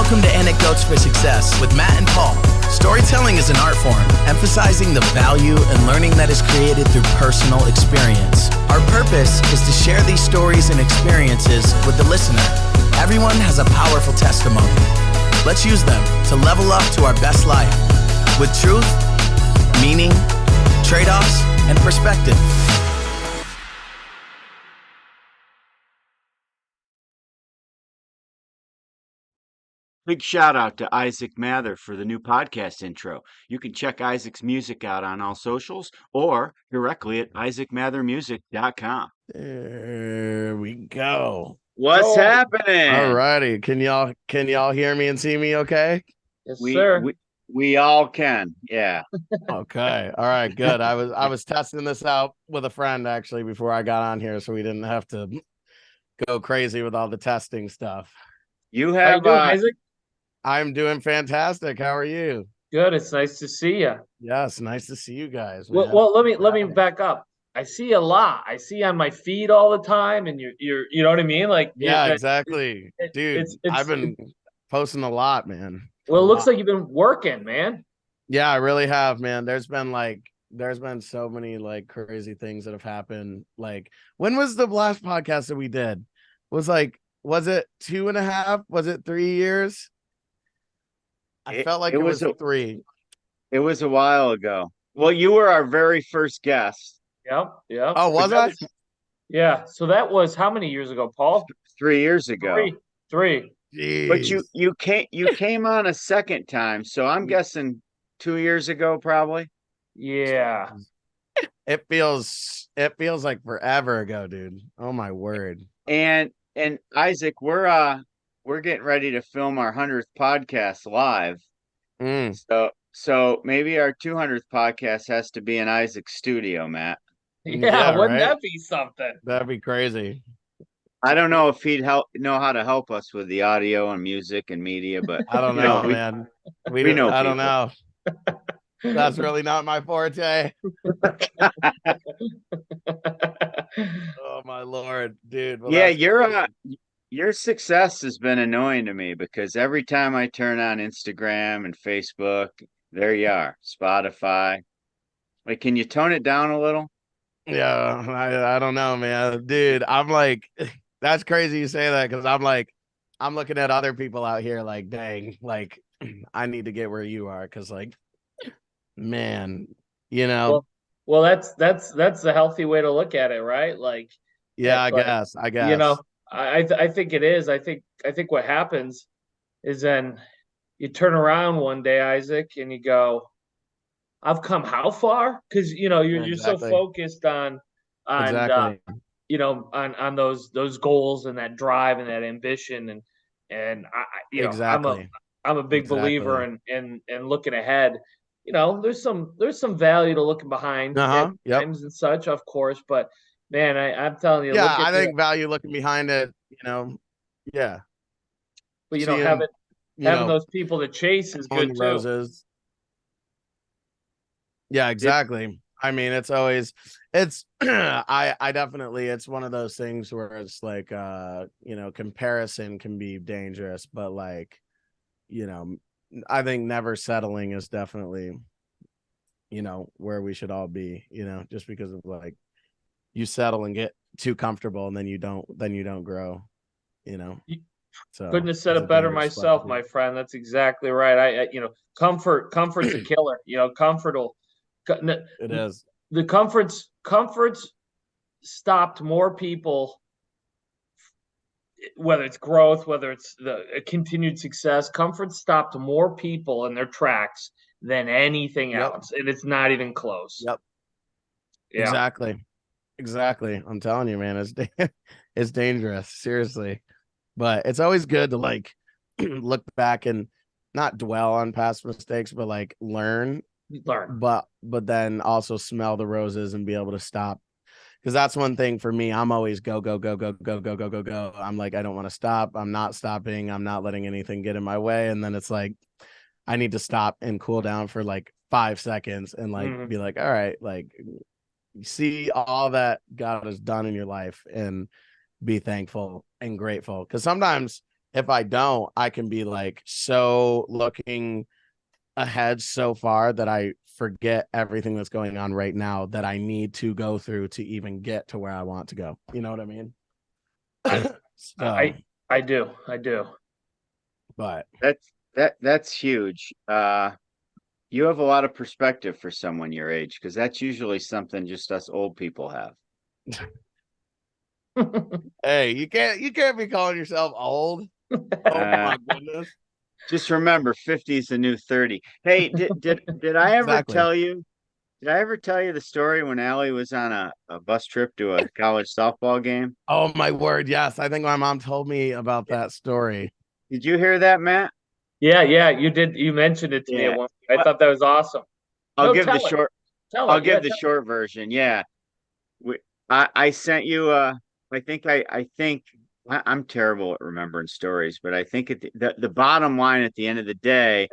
Welcome to Anecdotes for Success with Matt and Paul. Storytelling is an art form, emphasizing the value and learning that is created through personal experience. Our purpose is to share these stories and experiences with the listener. Everyone has a powerful testimony. Let's use them to level up to our best life with truth, meaning, trade-offs, and perspective. Big shout out to Isaac Mather for the new podcast intro. You can check Isaac's music out on all socials or directly at isaacmathermusic.com. There we go. What's happening? All righty. Can y'all hear me and see me okay? Yes, sir. We all can. Yeah. Okay. All right, good. I was testing this out with a friend actually before I got on here, so we didn't have to go crazy with all the testing stuff. You How have you doing, Isaac? I'm doing fantastic. How are you? Good. It's nice to see you. Yes, nice to see you guys. Man. Well, let me back up. I see a lot. I see on my feed all the time, and you're you know what I mean? Like yeah, exactly, dude. I've been posting a lot, man. Well, it looks like you've been working, man. Yeah, I really have, man. There's been so many like crazy things that have happened. Like, when was the last podcast that we did? Was it 2.5? Was it 3 years? I felt like it was 3. It was a while ago. Well, you were our very first guest. Yep. Oh, was I? Yeah. So that was how many years ago, Paul? 3 years ago. Three. Jeez. But you came on a second time, so I'm guessing 2 years ago, probably. Yeah. It feels like forever ago, dude. Oh my word. And Isaac, we're getting ready to film our 100th podcast live. So maybe our 200th podcast has to be in Isaac's studio, Matt. Yeah, wouldn't that be something? That'd be crazy. I don't know if he'd know how to help us with the audio and music and media, but I don't know, man. We know. I don't know. That's really not my forte. Oh my Lord, dude. Well, yeah, your success has been annoying to me because every time I turn on Instagram and Facebook, there you are, Spotify. Like, can you tone it down a little? Yeah, I don't know, man. Dude, I'm like, that's crazy you say that because I'm looking at other people out here like, dang, like I need to get where you are because like, man, you know. Well, that's the healthy way to look at it, right? Like, yeah, I guess. You know, I think it is. I think what happens is then you turn around one day, Isaac, and you go, I've come how far? Because you're so focused on exactly. On those goals and that drive and that ambition and exactly. I'm a big believer in looking ahead. There's some value to looking behind times and such, of course, but man, I'm telling you, yeah, I think value looking behind it, yeah. But having those people to chase is good too. Roses. Yeah, exactly. I mean, I definitely, it's one of those things where it's like, comparison can be dangerous, but like, I think never settling is definitely, where we should all be, just because of like, you settle and get too comfortable and then you don't grow, So couldn't have said it better myself, my friend. That's exactly right. Comfort's a killer. Comfort will. It is. The comforts stopped more people, whether it's growth, whether it's the continued success. Comfort stopped more people in their tracks than anything else, and it's not even close. Yep. Yeah. Exactly. I'm telling you, man, it's dangerous, seriously. But it's always good to like look back and not dwell on past mistakes, but like learn. But then also smell the roses and be able to stop. Because that's one thing for me. I'm always go. I'm like, I don't want to stop. I'm not stopping. I'm not letting anything get in my way. And then it's like, I need to stop and cool down for like 5 seconds and like be like, all right, like see all that God has done in your life and be thankful and grateful. Because sometimes if I don't, I can be like so looking ahead so far that I forget everything that's going on right now that I need to go through to even get to where I want to go. You know what I mean? So, I do. but That's huge. You have a lot of perspective for someone your age, because that's usually something just us old people have. hey, you can't be calling yourself old. Oh my goodness. Just remember, 50 is the new 30. Hey, did I ever Exactly. tell you? Did I ever tell you the story when Allie was on a bus trip to a college softball game? Oh my word, yes. I think my mom told me about that story. Did you hear that, Matt? Yeah, you did. You mentioned it to me at Yeah. one point. I thought that was awesome. I'll No, give the tell it. short. Tell I'll it. Yeah, give the short version. Yeah. We, I sent you. I'm terrible at remembering stories, but I think at the bottom line at the end of the day,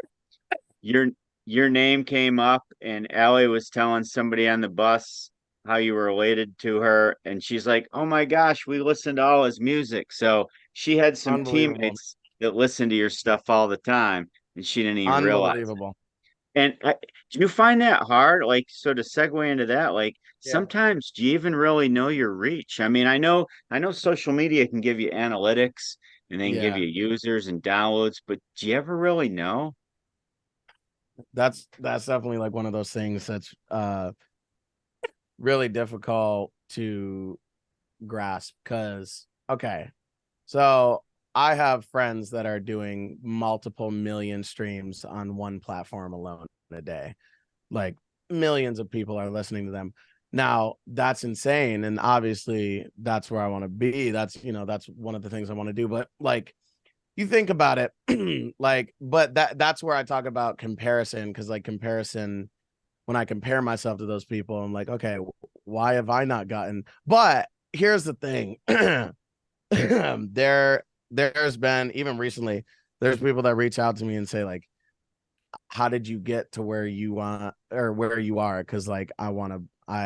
your your name came up, and Allie was telling somebody on the bus how you were related to her, and she's like, "Oh my gosh, we listened to all his music." So she had some Unbelievable. teammates that listened to your stuff all the time, and she didn't even realize. Unbelievable. And do you find that hard? Like, so to segue into that, like yeah. sometimes do you even really know your reach? I mean, I know social media can give you analytics and then give Yeah. you users and downloads, but do you ever really know? That's definitely like one of those things that's really difficult to grasp because okay. So I have friends that are doing multiple million streams on one platform alone in a day. Like millions of people are listening to them. Now that's insane. And obviously that's where I want to be. That's one of the things I want to do. But like you think about it, like, but that's where I talk about comparison, because like comparison, when I compare myself to those people, I'm like, okay, why have I not gotten? But here's the thing. There's been even recently, there's people that reach out to me and say, like, how did you get to where you want or where you are? Because like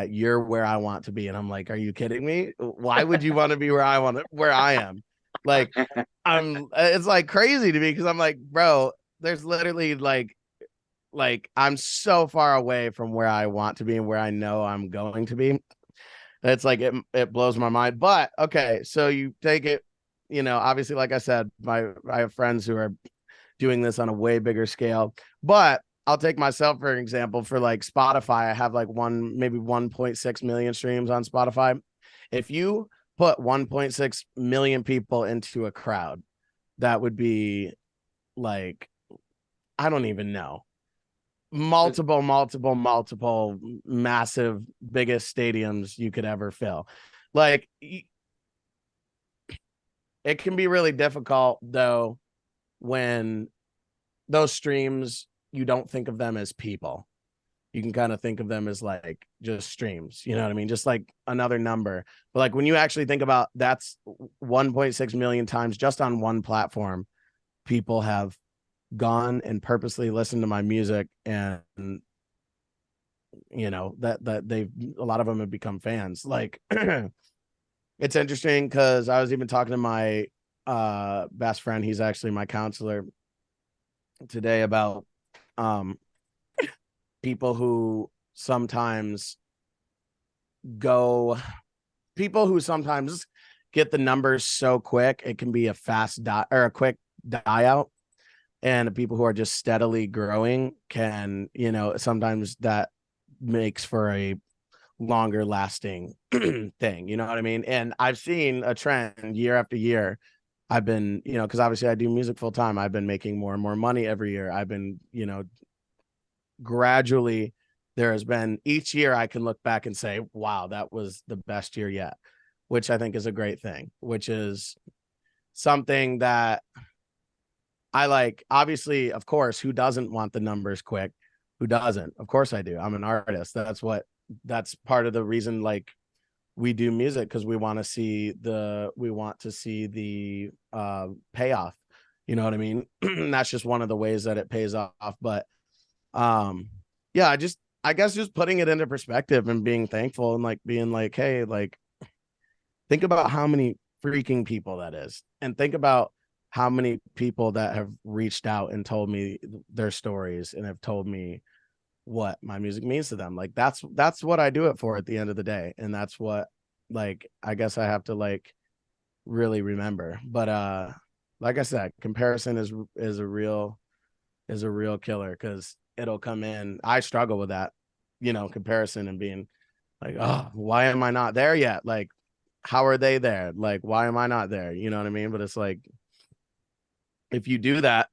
you're where I want to be. And I'm like, are you kidding me? Why would you want to be where I am? Like it's like crazy to me because I'm like, bro, there's literally like I'm so far away from where I want to be and where I know I'm going to be. It's like it blows my mind. But okay, so you take it, obviously, like I said, I have friends who are doing this on a way bigger scale. But I'll take myself for an example. For like Spotify, I have like maybe 1.6 million streams on Spotify. If you put 1.6 million people into a crowd, that would be like, I don't even know, multiple massive, biggest stadiums you could ever fill. Like it can be really difficult though when those streams, you don't think of them as people. You can kind of think of them as like just streams, you know what I mean? Just like another number. But like when you actually think about, that's 1.6 million times just on one platform, people have gone and purposely listened to my music, and that they've, a lot of them have become fans. Like it's interesting because I was even talking to my best friend, he's actually my counselor, today about people who sometimes get the numbers so quick it can be a fast die or a quick die out, and people who are just steadily growing can, sometimes that makes for a longer lasting thing, you know what I mean? And I've seen a trend year after year. I've been, because obviously I do music full time. I've been making more and more money every year. I've been, gradually, there has been each year I can look back and say, wow, that was the best year yet, which I think is a great thing, which is something that I like. Obviously, of course, who doesn't want the numbers quick? Who doesn't? Of course I do. I'm an artist. That's part of the reason, like, we do music, because we want to see the payoff, you know what I mean? That's just one of the ways that it pays off. But yeah, I guess just putting it into perspective and being thankful and like being like, hey, like think about how many freaking people that is, and think about how many people that have reached out and told me their stories and have told me what my music means to them. Like that's what I do it for at the end of the day. And that's what, like, I guess I have to like really remember. But like I said, comparison is a real killer, because it'll come in. I struggle with that, comparison and being like, oh, why am I not there yet? Like, how are they there? Like, why am I not there? You know what I mean? But it's like, if you do that,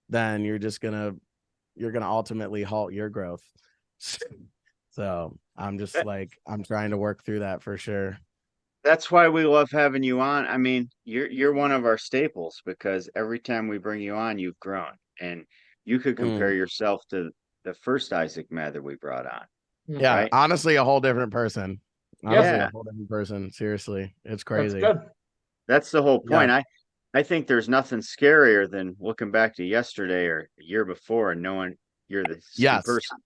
then you're gonna ultimately halt your growth. So I'm just like, I'm trying to work through that for sure. That's why we love having you on. I mean, you're one of our staples because every time we bring you on, you've grown, and you could compare yourself to the first Isaac Mather we brought on. Yeah, right? Honestly, a whole different person. Honestly, a whole different person. Seriously, it's crazy. That's good. That's the whole point. Yeah. I think there's nothing scarier than looking back to yesterday or a year before and knowing you're the same person.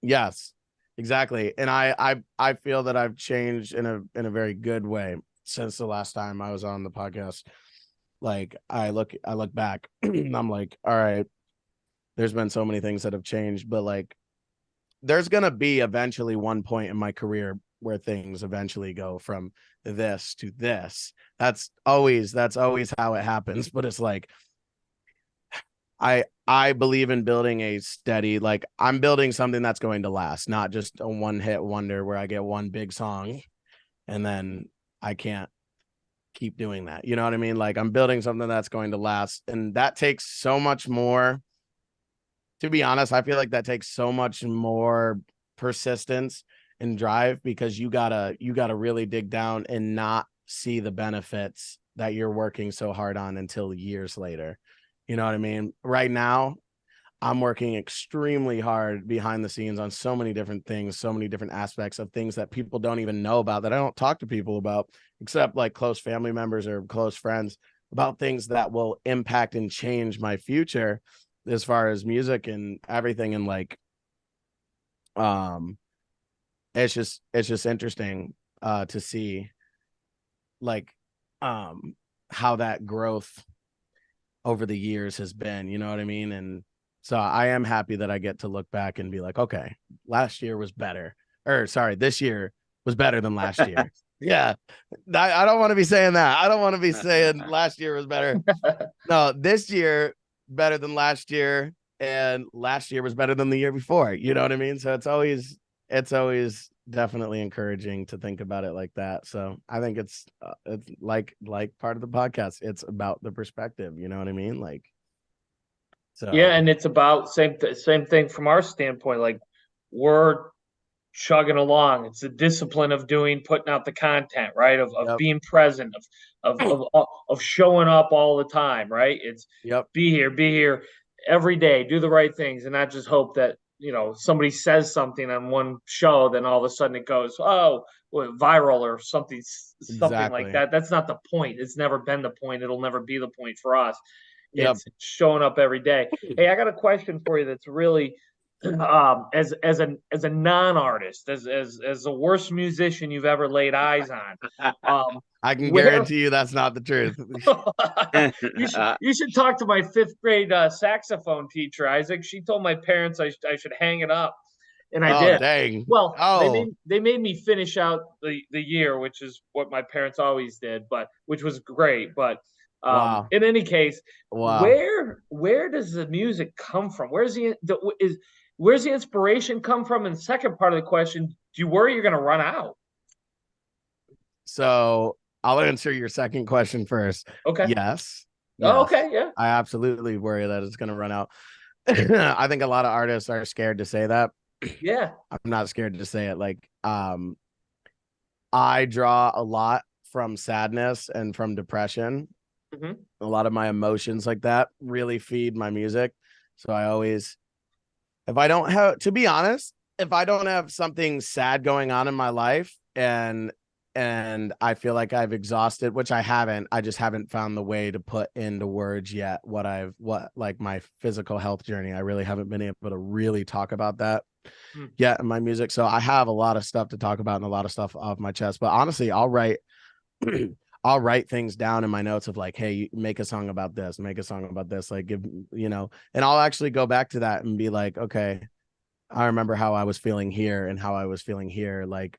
Yes, exactly. And I feel that I've changed in a very good way since the last time I was on the podcast. Like I look back and I'm like, all right, there's been so many things that have changed, but like there's gonna be eventually one point in my career where things eventually go from this to this. That's always how it happens. But it's like I believe in building a steady, like I'm building something that's going to last, not just a one hit wonder where I get one big song and then I can't keep doing that. You know what I mean? Like I'm building something that's going to last, and that takes so much more. To be honest, I feel like that takes so much more persistence and drive, because you gotta really dig down and not see the benefits that you're working so hard on until years later. You know what I mean? Right now, I'm working extremely hard behind the scenes on so many different things, so many different aspects of things that people don't even know about, that I don't talk to people about, except like close family members or close friends, about things that will impact and change my future as far as music and everything. And like, it's just interesting to see like how that growth over the years has been, you know what I mean? And so I am happy that I get to look back and be like, okay, last year was better, or sorry, this year was better than last year. Yeah, I don't want to be saying that. I don't want to be saying last year was better. No, this year better than last year, and last year was better than the year before. You know what I mean? So it's always definitely encouraging to think about it like that. So I think it's like part of the podcast. It's about the perspective. You know what I mean? Like, so yeah, and it's about same thing from our standpoint. Like we're chugging along. It's the discipline of putting out the content, right? Of Yep. being present, of showing up all the time, right? It's be here every day, do the right things, and not just hope that somebody says something on one show, then all of a sudden it goes viral or something like that. That's not the point. It's never been the point. It'll never be the point for us. It's showing up every day. Hey, I got a question for you that's really as a non-artist, as the worst musician you've ever laid eyes on. I can guarantee you that's not the truth. you should talk to my 5th grade saxophone teacher, Isaac. She told my parents I should hang it up, and I did. Dang. Well, they made me finish out the year, which is what my parents always did, which was great. But in any case, where does the music come from? Where's the inspiration come from? And the second part of the question, do you worry you're going to run out? So I'll answer your second question first. Okay. Yes. Oh, okay. Yeah. I absolutely worry that it's going to run out. I think a lot of artists are scared to say that. Yeah. I'm not scared to say it. Like, I draw a lot from sadness and from depression. Mm-hmm. A lot of my emotions like that really feed my music. So I always, if I don't have something sad going on in my life and I feel like I've exhausted, which I haven't, I just haven't found the way to put into words yet what like my physical health journey. I really haven't been able to really talk about that yet in my music. So I have a lot of stuff to talk about and a lot of stuff off my chest, but honestly, I'll write I'll write things down in my notes of like, hey, you make a song about this, make a song about this, like give, you know, and I'll actually go back to that and be like, okay, I remember how I was feeling here and how I was feeling here. Like,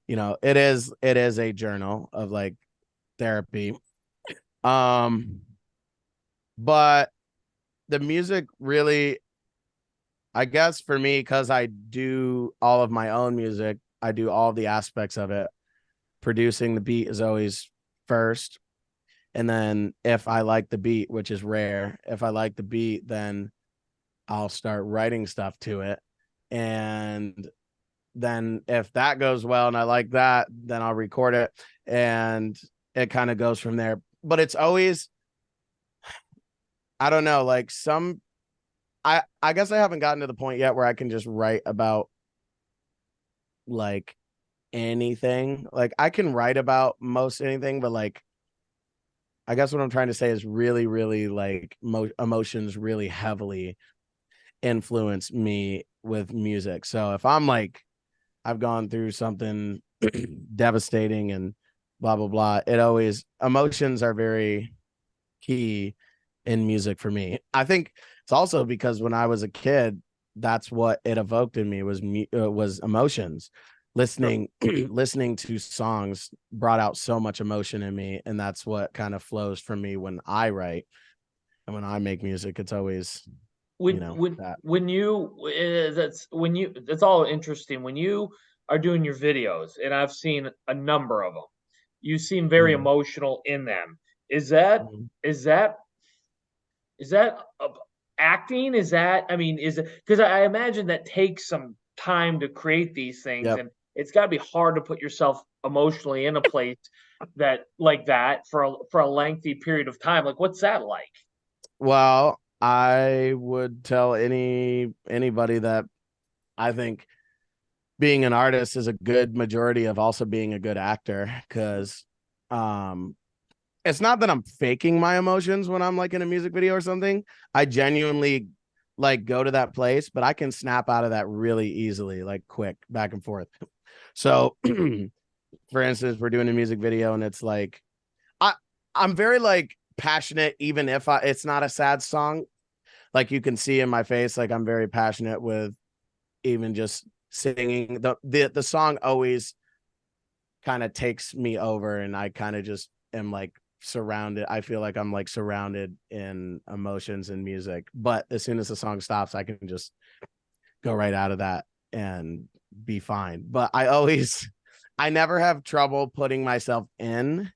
you know, it is a journal of like therapy. But the music really, I guess for me, because I do all of my own music, I do all the aspects of it. Producing the beat is always first. And then if I like the beat, which is rare, if I like the beat, then I'll start writing stuff to it. And then if that goes well and I like that, then I'll record it. And it kind of goes from there. But it's always, I don't know, like I guess I haven't gotten to the point yet where I can just write about like anything. Like I can write about most anything, but like I guess what I'm trying to say is really, really like emotions really heavily influence me with music. So if I'm like, I've gone through something devastating and blah, blah, blah, it always, emotions are very key in music for me. I think it's also because when I was a kid, that's what it evoked in me was emotions. Listening listening to songs brought out so much emotion in me, and that's what kind of flows from me when I write and when I make music. It's always when you know when that. when you that's all interesting when you are doing your videos, and I've seen a number of them. You seem very Mhm. emotional in them. Is that Mhm. is that is that acting? Is that, I mean, is it, because I imagine that takes some time to create these things, Yep. and it's got to be hard to put yourself emotionally in a place that like that for a lengthy period of time. Like, what's that like? Well, I would tell anybody that I think being an artist is a good majority of also being a good actor, because um it's not that I'm faking my emotions when I'm like in a music video or something. I genuinely like go to that place, but I can snap out of that really easily, like quick, back and forth. So, for instance, we're doing a music video and it's like I I'm very like passionate even if it's not a sad song. Like you can see in my face like I'm very passionate with even just singing. The song always kind of takes me over and I kind of just am like surrounded. I feel like I'm like surrounded in emotions and music. But as soon as the song stops, I can just go right out of that and be fine. But I never have trouble putting myself in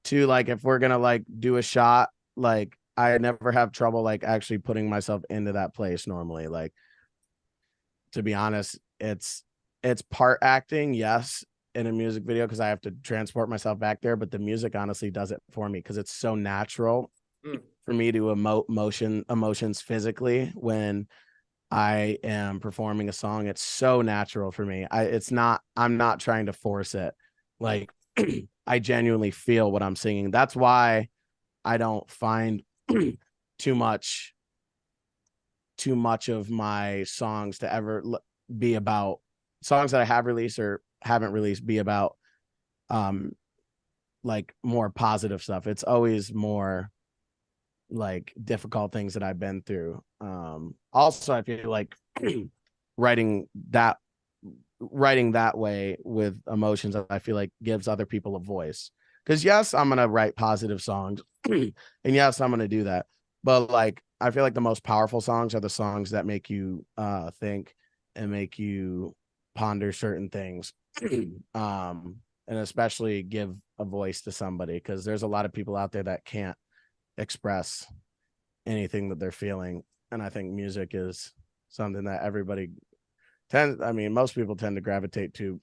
to like, if we're gonna like do a shot, like I never have trouble like actually putting myself into that place normally. Like, to be honest, it's part acting, yes, in a music video because I have to transport myself back there, but the music honestly does it for me because it's so natural Mm. for me to emote emotions physically when I am performing a song. It's so natural for me. I'm not trying to force it. Like I genuinely feel what I'm singing. That's why I don't find too much of my songs to ever be about songs that I have released or haven't released be about um like more positive stuff. It's always more like difficult things that I've been through. Also I feel like writing that writing that way with emotions, I feel like gives other people a voice. Because yes, I'm gonna write positive songs, and yes, I'm gonna do that. But like, I feel like the most powerful songs are the songs that make you think and make you ponder certain things, and especially give a voice to somebody. Because there's a lot of people out there that can't express anything that they're feeling, and I think music is something that everybody I mean, most people tend to gravitate to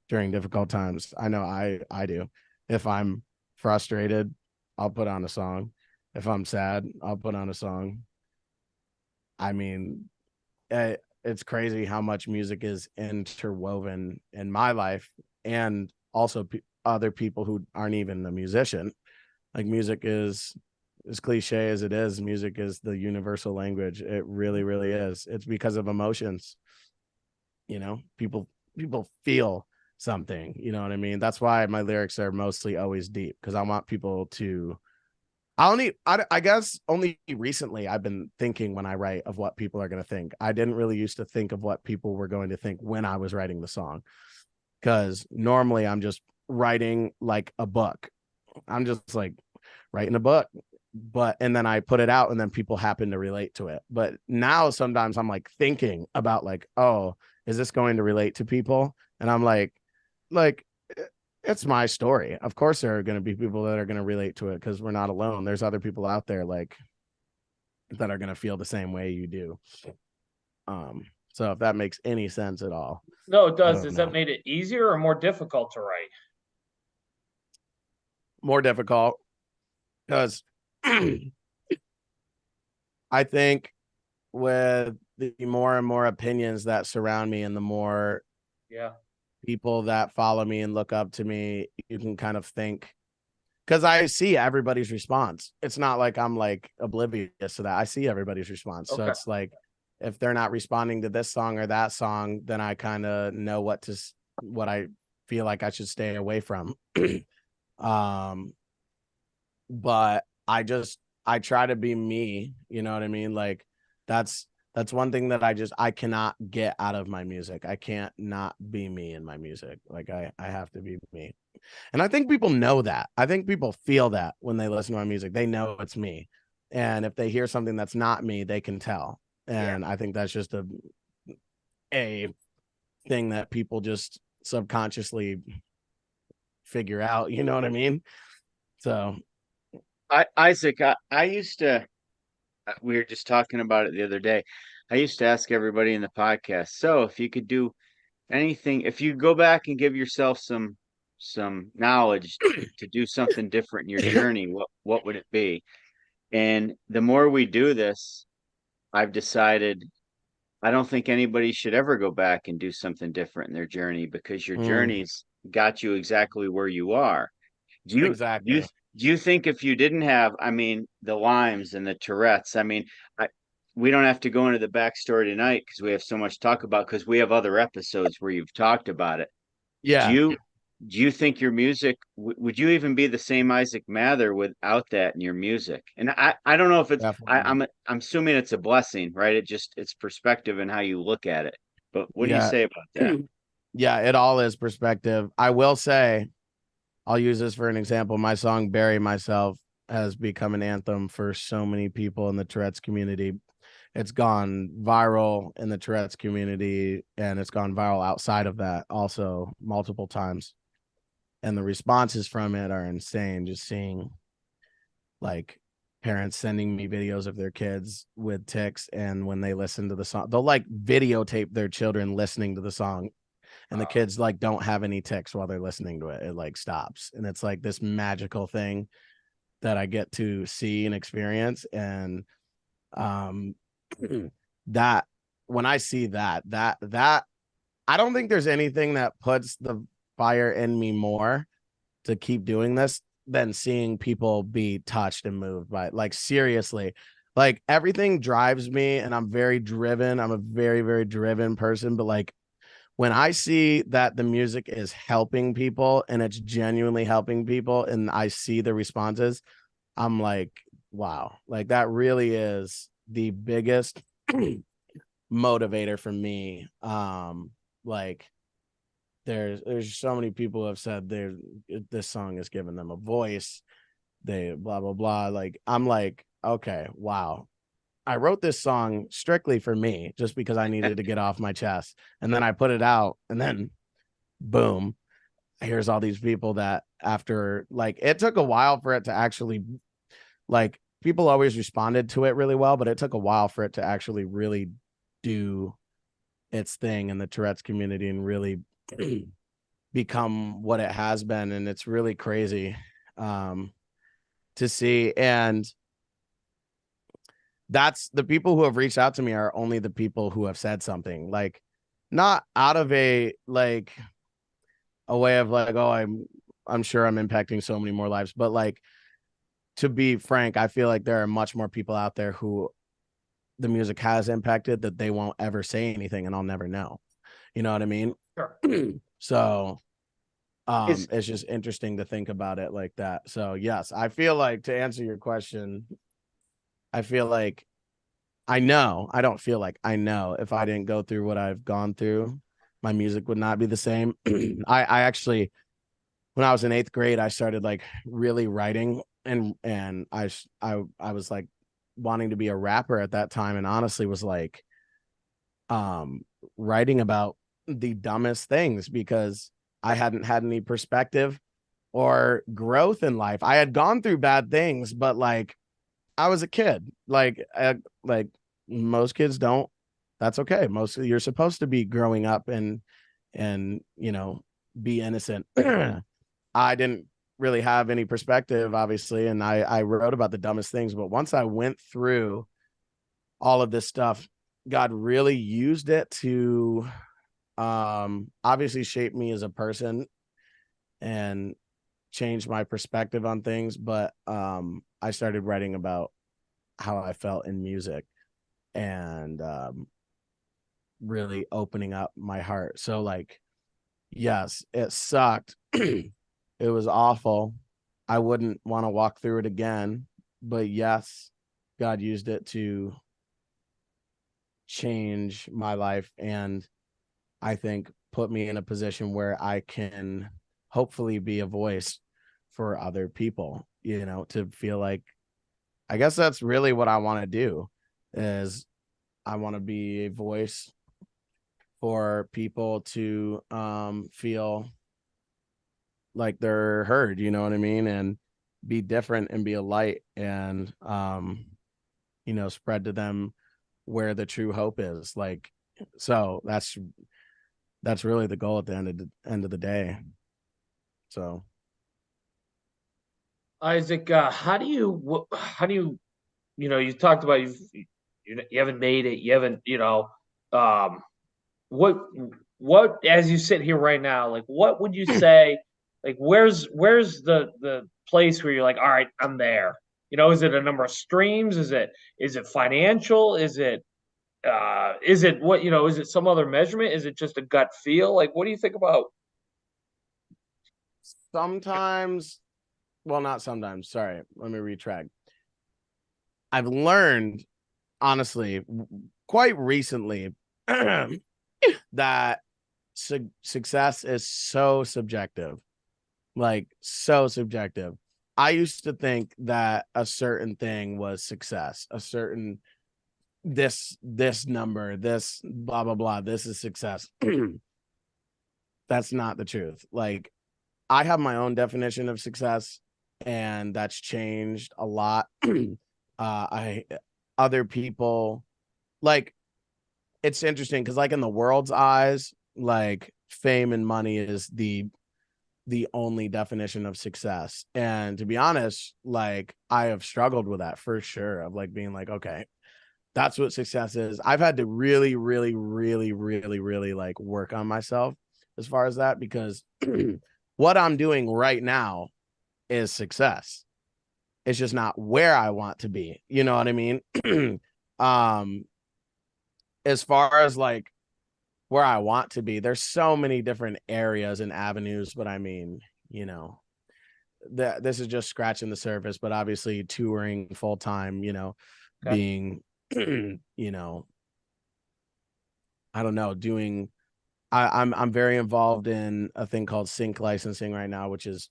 during difficult times. I know I do. If I'm frustrated, I'll put on a song. If I'm sad, I'll put on a song. I mean, it's crazy how much music is interwoven in my life and also other people who aren't even a musician. Like music is as cliche as it is, music is the universal language. It really, really is. It's because of emotions. You know, people feel something, you know what I mean? That's why my lyrics are mostly always deep, because I want people to, I guess only recently I've been thinking when I write of what people are going to think. I didn't really used to think of what people were going to think when I was writing the song, because normally I'm just writing like a book. I'm just like writing a book, and then I put it out and then people happen to relate to it. But now sometimes I'm like thinking about like, oh, is this going to relate to people? And I'm like, it's my story. Of course there are going to be people that are going to relate to it, because we're not alone. There's other people out there like that are going to feel the same way you do. So if that makes any sense at all. No, it does. Does that made it easier or more difficult to write? More difficult, because I think with the more and more opinions that surround me, and the more people that follow me and look up to me, you can kind of think, because I see everybody's response. It's not like I'm like oblivious to that. I see everybody's response. So it's like, if they're not responding to this song or that song, then I kind of know what I feel like I should stay away from. But I try to be me, you know what I mean? Like that's one thing that I cannot get out of my music. I can't not be me in my music. Like I have to be me. And I think people know that. I think people feel that when they listen to my music. They know it's me. And if they hear something that's not me, they can tell. And I think that's just a thing that people just subconsciously figure out, you know what I mean? So Isaac, I used to, we were just talking about it the other day. I used to ask everybody in the podcast, so if you could do anything, if you go back and give yourself some knowledge to do something different in your journey, what would it be? And the more we do this, I've decided I don't think anybody should ever go back and do something different in their journey, because your journey's got you exactly where you are. Do you think if you didn't have, I mean, the Lymes and the Tourette's, I mean, we don't have to go into the backstory tonight because we have so much to talk about, because we have other episodes where you've talked about it. Yeah. Do you think your music, would you even be the same Isaac Mather without that in your music? And I don't know if it's, I'm assuming it's a blessing, right? It's perspective and how you look at it. But what do you say about that? Yeah, it all is perspective. I will say, I'll use this for an example. My song Bury Myself has become an anthem for so many people in the Tourette's community. It's gone viral in the Tourette's community, and it's gone viral outside of that also multiple times. And the responses from it are insane. Just seeing like parents sending me videos of their kids with tics, and when they listen to the song, they'll like videotape their children listening to the song, and the kids like don't have any tics while they're listening to it. It like stops, and it's like this magical thing that I get to see and experience. And that when I see that I don't think there's anything that puts the fire in me more to keep doing this than seeing people be touched and moved by it. Like seriously, like everything drives me, and I'm very driven. I'm a very, very driven person, but like when I see that the music is helping people and it's genuinely helping people, and I see the responses, I'm like, wow, like that really is the biggest motivator for me. Like there's so many people who have said this song has given them a voice, they blah blah blah. Like I'm like, okay, wow, I wrote this song strictly for me, just because I needed to get off my chest, and then I put it out, and then boom, here's all these people that after, like, it took a while for it to actually, like, people always responded to it really well, but it took a while for it to actually really do its thing in the Tourette's community and really become what it has been. And it's really crazy to see. And that's the people who have reached out to me are only the people who have said something, like, not out of a way of like, oh, I'm sure I'm impacting so many more lives, but like, to be frank, I feel like there are much more people out there who the music has impacted that they won't ever say anything, and I'll never know. You know what I mean? Sure. So It's it's just interesting to think about it like that. So yes, I feel like, to answer your question, I feel like I know, I don't feel like I know if I didn't go through what I've gone through, my music would not be the same. I actually, when I was in 8th grade, I started like really writing, and I was like wanting to be a rapper at that time, and honestly was like writing about the dumbest things because I hadn't had any perspective or growth in life. I had gone through bad things, but like I was a kid. Like most kids don't. That's okay. You're supposed to be growing up and be innocent. I didn't really have any perspective, obviously, and I wrote about the dumbest things. But once I went through all of this stuff, God really used it to obviously shape me as a person and change my perspective on things. But I started writing about how I felt in music and really opening up my heart. So like, yes, it sucked. It was awful. I wouldn't want to walk through it again, but yes, God used it to change my life, and I think put me in a position where I can hopefully be a voice for other people, to feel like, I guess that's really what I want to do, is I want to be a voice for people to feel like they're heard, you know what I mean? And be different and be a light, and spread to them where the true hope is. Like, so that's really the goal at the end of the day. So Isaac, how do you you talked about you haven't made it, you haven't, um, what as you sit here right now, like what would you say, like where's the place where you're like, all right, I'm there? Is it a number of streams? Is it financial? Is it what, is it some other measurement? Is it just a gut feel? Like, what do you think about? sometimes, well, not sometimes, sorry, let me retract. I've learned, honestly, quite recently, that success is so subjective, like so subjective. I used to think that a certain thing was success, a certain this number, this blah blah blah, this is success. That's not the truth. Like, I have my own definition of success, and that's changed a lot. I Other people, like, it's interesting because, like, in the world's eyes, like, fame and money is the only definition of success. And to be honest, like, I have struggled with that for sure, of like being like, okay, that's what success is. I've had to really, really, really, really, really like work on myself as far as that, because what I'm doing right now is success. It's just not where I want to be. You know what I mean? um, as far as like where I want to be, there's so many different areas and avenues, but I mean, this is just scratching the surface. But obviously touring full time, Okay. being I don't know, I'm very involved in a thing called sync licensing right now, which is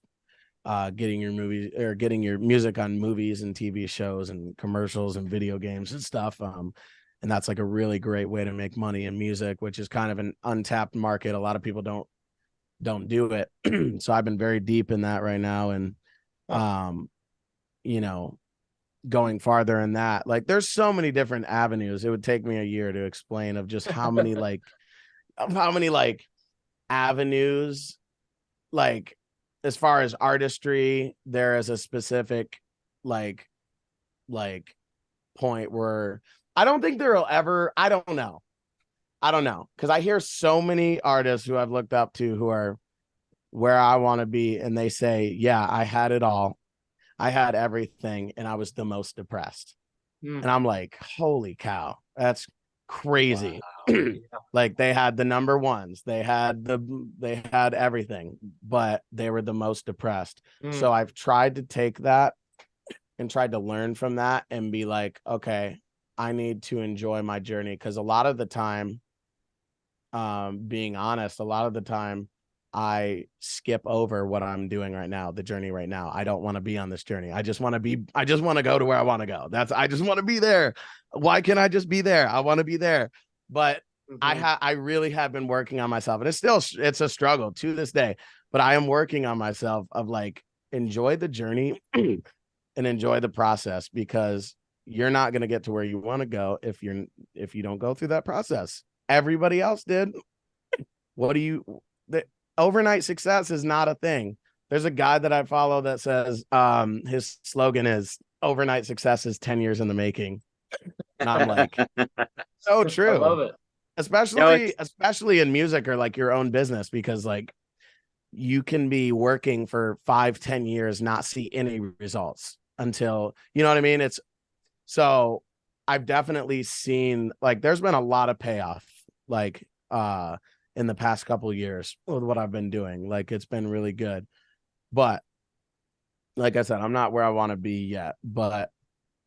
getting your movies or getting your music on movies and TV shows and commercials and video games and stuff. And that's like a really great way to make money in music, which is kind of an untapped market. A lot of people don't do it. So I've been very deep in that right now. And, going farther in that, like, there's so many different avenues. It would take me a year to explain of just how many avenues, like, as far as artistry, there is a specific like point where I don't think there will ever, I don't know. Because I hear so many artists who I've looked up to who are where I want to be, and they say, yeah, I had it all. I had everything, and I was the most depressed. And I'm like, holy cow, that's crazy. Like they had the number ones, they had everything, but they were the most depressed. So I've tried to take that and tried to learn from that and be like, okay, I need to enjoy my journey. Because a lot of the time, being honest, a lot of the time I skip over what I'm doing right now, the journey right now. I don't want to be on this journey. I just want to go to where I want to go. I just want to be there. Why can't I just be there? I want to be there. But I really have been working on myself, and it's a struggle to this day, but I am working on myself of like, enjoy the journey and enjoy the process, because you're not going to get to where you want to go if you don't go through that process. Everybody else did. Overnight success is not a thing. There's a guy that I follow that says his slogan is overnight success is 10 years in the making. And I'm like, so true. I love it. Especially in music or like your own business, because like you can be working for 5-10 years, not see any results until, you know what I mean? So I've definitely seen, like, there's been a lot of payoff, like, in the past couple of years with what I've been doing. Like, it's been really good. But like I said, I'm not where I want to be yet, but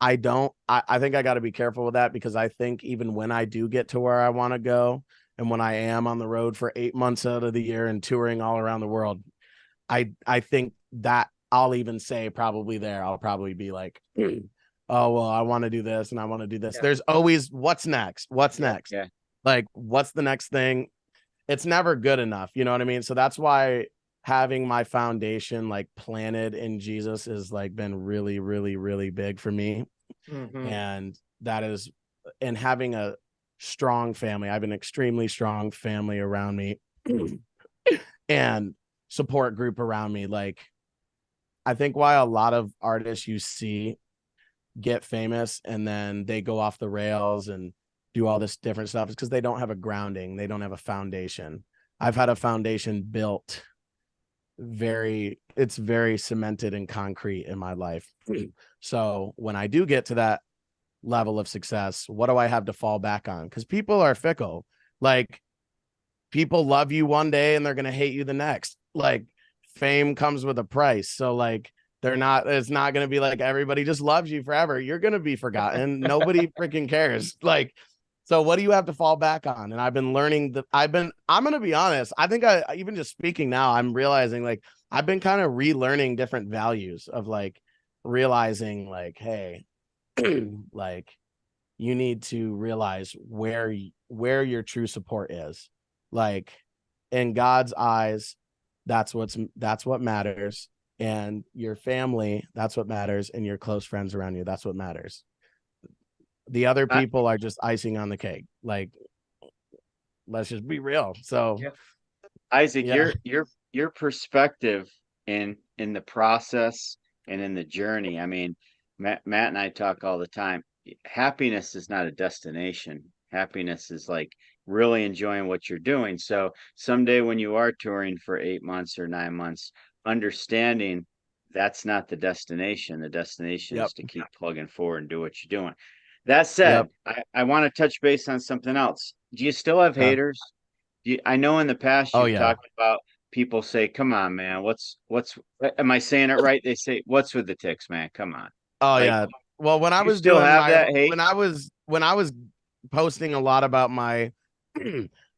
I think I got to be careful with that, because I think even when I do get to where I want to go, and when I am on the road for 8 months out of the year and touring all around the world, I think that I'll even say probably there, I'll probably be like, oh, well, I want to do this and I want to do this. Yeah. There's always what's next? What's next? Yeah. Like, what's the next thing? It's never good enough. You know what I mean? So that's why having my foundation like planted in Jesus is like been really, really, really big for me. And that is, and having a strong family. I have an extremely strong family around me and support group around me. Like, I think why a lot of artists you see get famous and then they go off the rails and do all this different stuff is because they don't have a grounding. They don't have a foundation. I've had a foundation built it's very cemented and concrete in my life. So when I do get to that level of success, what do I have to fall back on? Because people are fickle. Like, people love you one day and they're going to hate you the next. Like, fame comes with a price. So like, it's not going to be like everybody just loves you forever. You're going to be forgotten. Nobody freaking cares. Like, so what do you have to fall back on? And I've been learning I'm going to be honest. I think even just speaking now, I'm realizing like I've been kind of relearning different values of like realizing like, hey, like you need to realize where your true support is. Like, in God's eyes, that's what matters. And your family, that's what matters. And your close friends around you, that's what matters. The other people are just icing on the cake. Like, let's just be real. So yeah. Isaac, your perspective in the process and in the journey. I mean, Matt and I talk all the time. Happiness is not a destination. Happiness is like really enjoying what you're doing. So someday when you are touring for 8 months or 9 months, understanding that's not the destination. The destination is to keep plugging forward and do what you're doing. That said, I want to touch base on something else. Do you still have haters? I know in the past you've talked about people say, "Come on, man, what's? Am I saying it right?" They say, "What's with the ticks, man? Come on." Oh, like, yeah. Well, when I was doing when I was posting a lot about my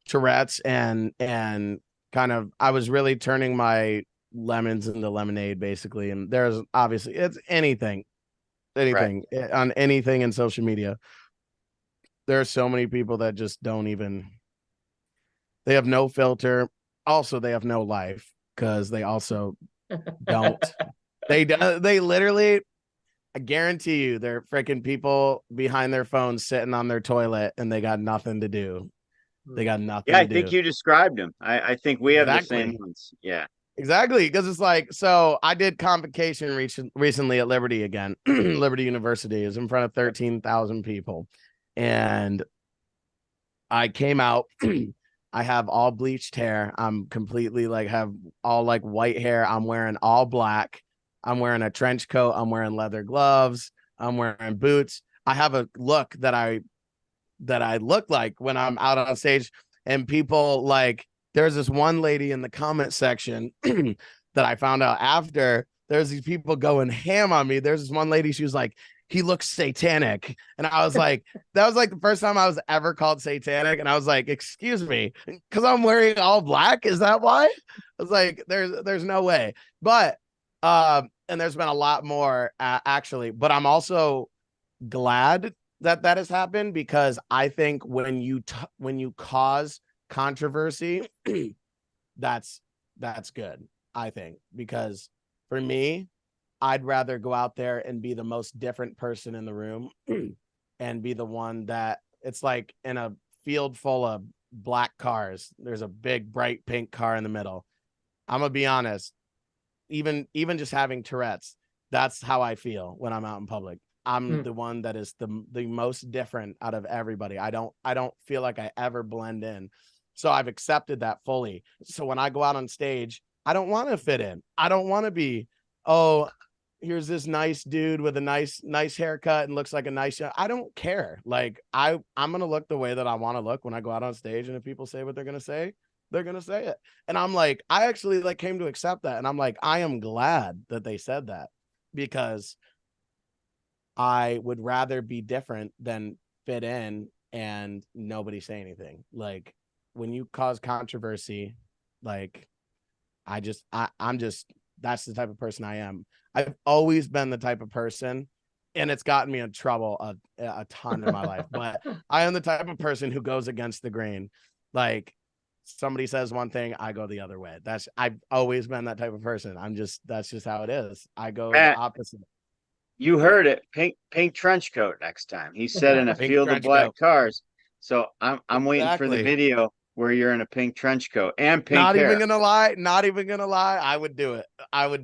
Tourette's and kind of, I was really turning my lemons into lemonade, basically. And there's obviously, it's anything on anything in social media. There are so many people that just they have no filter. Also, they have no life, because they also don't. They literally, I guarantee you, they're freaking people behind their phones sitting on their toilet and they got nothing to do. They got nothing to do. I think you described them. I think we have the same ones. Yeah. Exactly, because it's like, so I did convocation recently at Liberty again. Liberty University is in front of 13,000 people. And I came out. I have all bleached hair. I'm completely like, have all like white hair. I'm wearing all black. I'm wearing a trench coat. I'm wearing leather gloves. I'm wearing boots. I have a look that I look like when I'm out on stage. And people like, there's this one lady in the comment section that I found out after. There's these people going ham on me. There's this one lady, she was like, he looks satanic. And I was like, that was like the first time I was ever called satanic. And I was like, excuse me, because I'm wearing all black. Is that why? I was like, there's no way. But and there's been a lot more actually, but I'm also glad that has happened, because I think when you cause controversy, that's good, I think, because for me, I'd rather go out there and be the most different person in the room and be the one that, it's like in a field full of black cars, there's a big bright pink car in the middle. I'm gonna be honest, even just having Tourette's, that's how I feel when I'm out in public. I'm the one that is the most different out of everybody. I don't feel like I ever blend in. So I've accepted that fully. So when I go out on stage, I don't want to fit in. I don't want to be, oh, here's this nice dude with a nice haircut and looks like a nice, I don't care. Like I'm going to look the way that I want to look when I go out on stage. And if people say what they're going to say, they're going to say it. And I'm like, I actually like came to accept that. And I'm like, I am glad that they said that, because I would rather be different than fit in and nobody say anything. Like when you cause controversy, like I'm just, that's the type of person I am. I've always been the type of person, and it's gotten me in trouble a ton in my life, but I am the type of person who goes against the grain. Like somebody says one thing, I go the other way. I've always been that type of person. That's just how it is. I go the opposite. You heard it. Pink trench coat next time. He said in a field of black cars. So I'm waiting for the video where you're in a pink trench coat and pink hair. Not even gonna lie. I would do it. Well,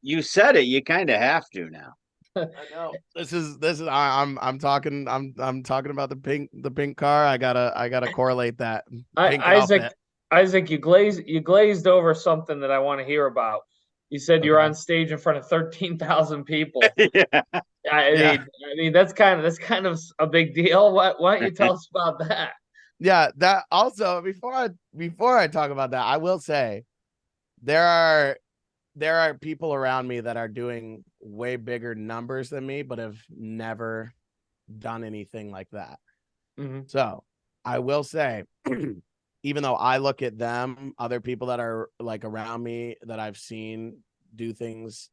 you said it. You kind of have to now. I know. This is I'm talking about the pink car. I gotta correlate that. Isaac, you glazed over something that I want to hear about. You said you're on stage in front of 13,000 people. Yeah. I mean that's kind of a big deal. Why don't you tell us about that? Yeah, that also, before I talk about that, I will say there are people around me that are doing way bigger numbers than me, but have never done anything like that. Mm-hmm. So I will say, even though I look at them, other people that are like around me that I've seen do things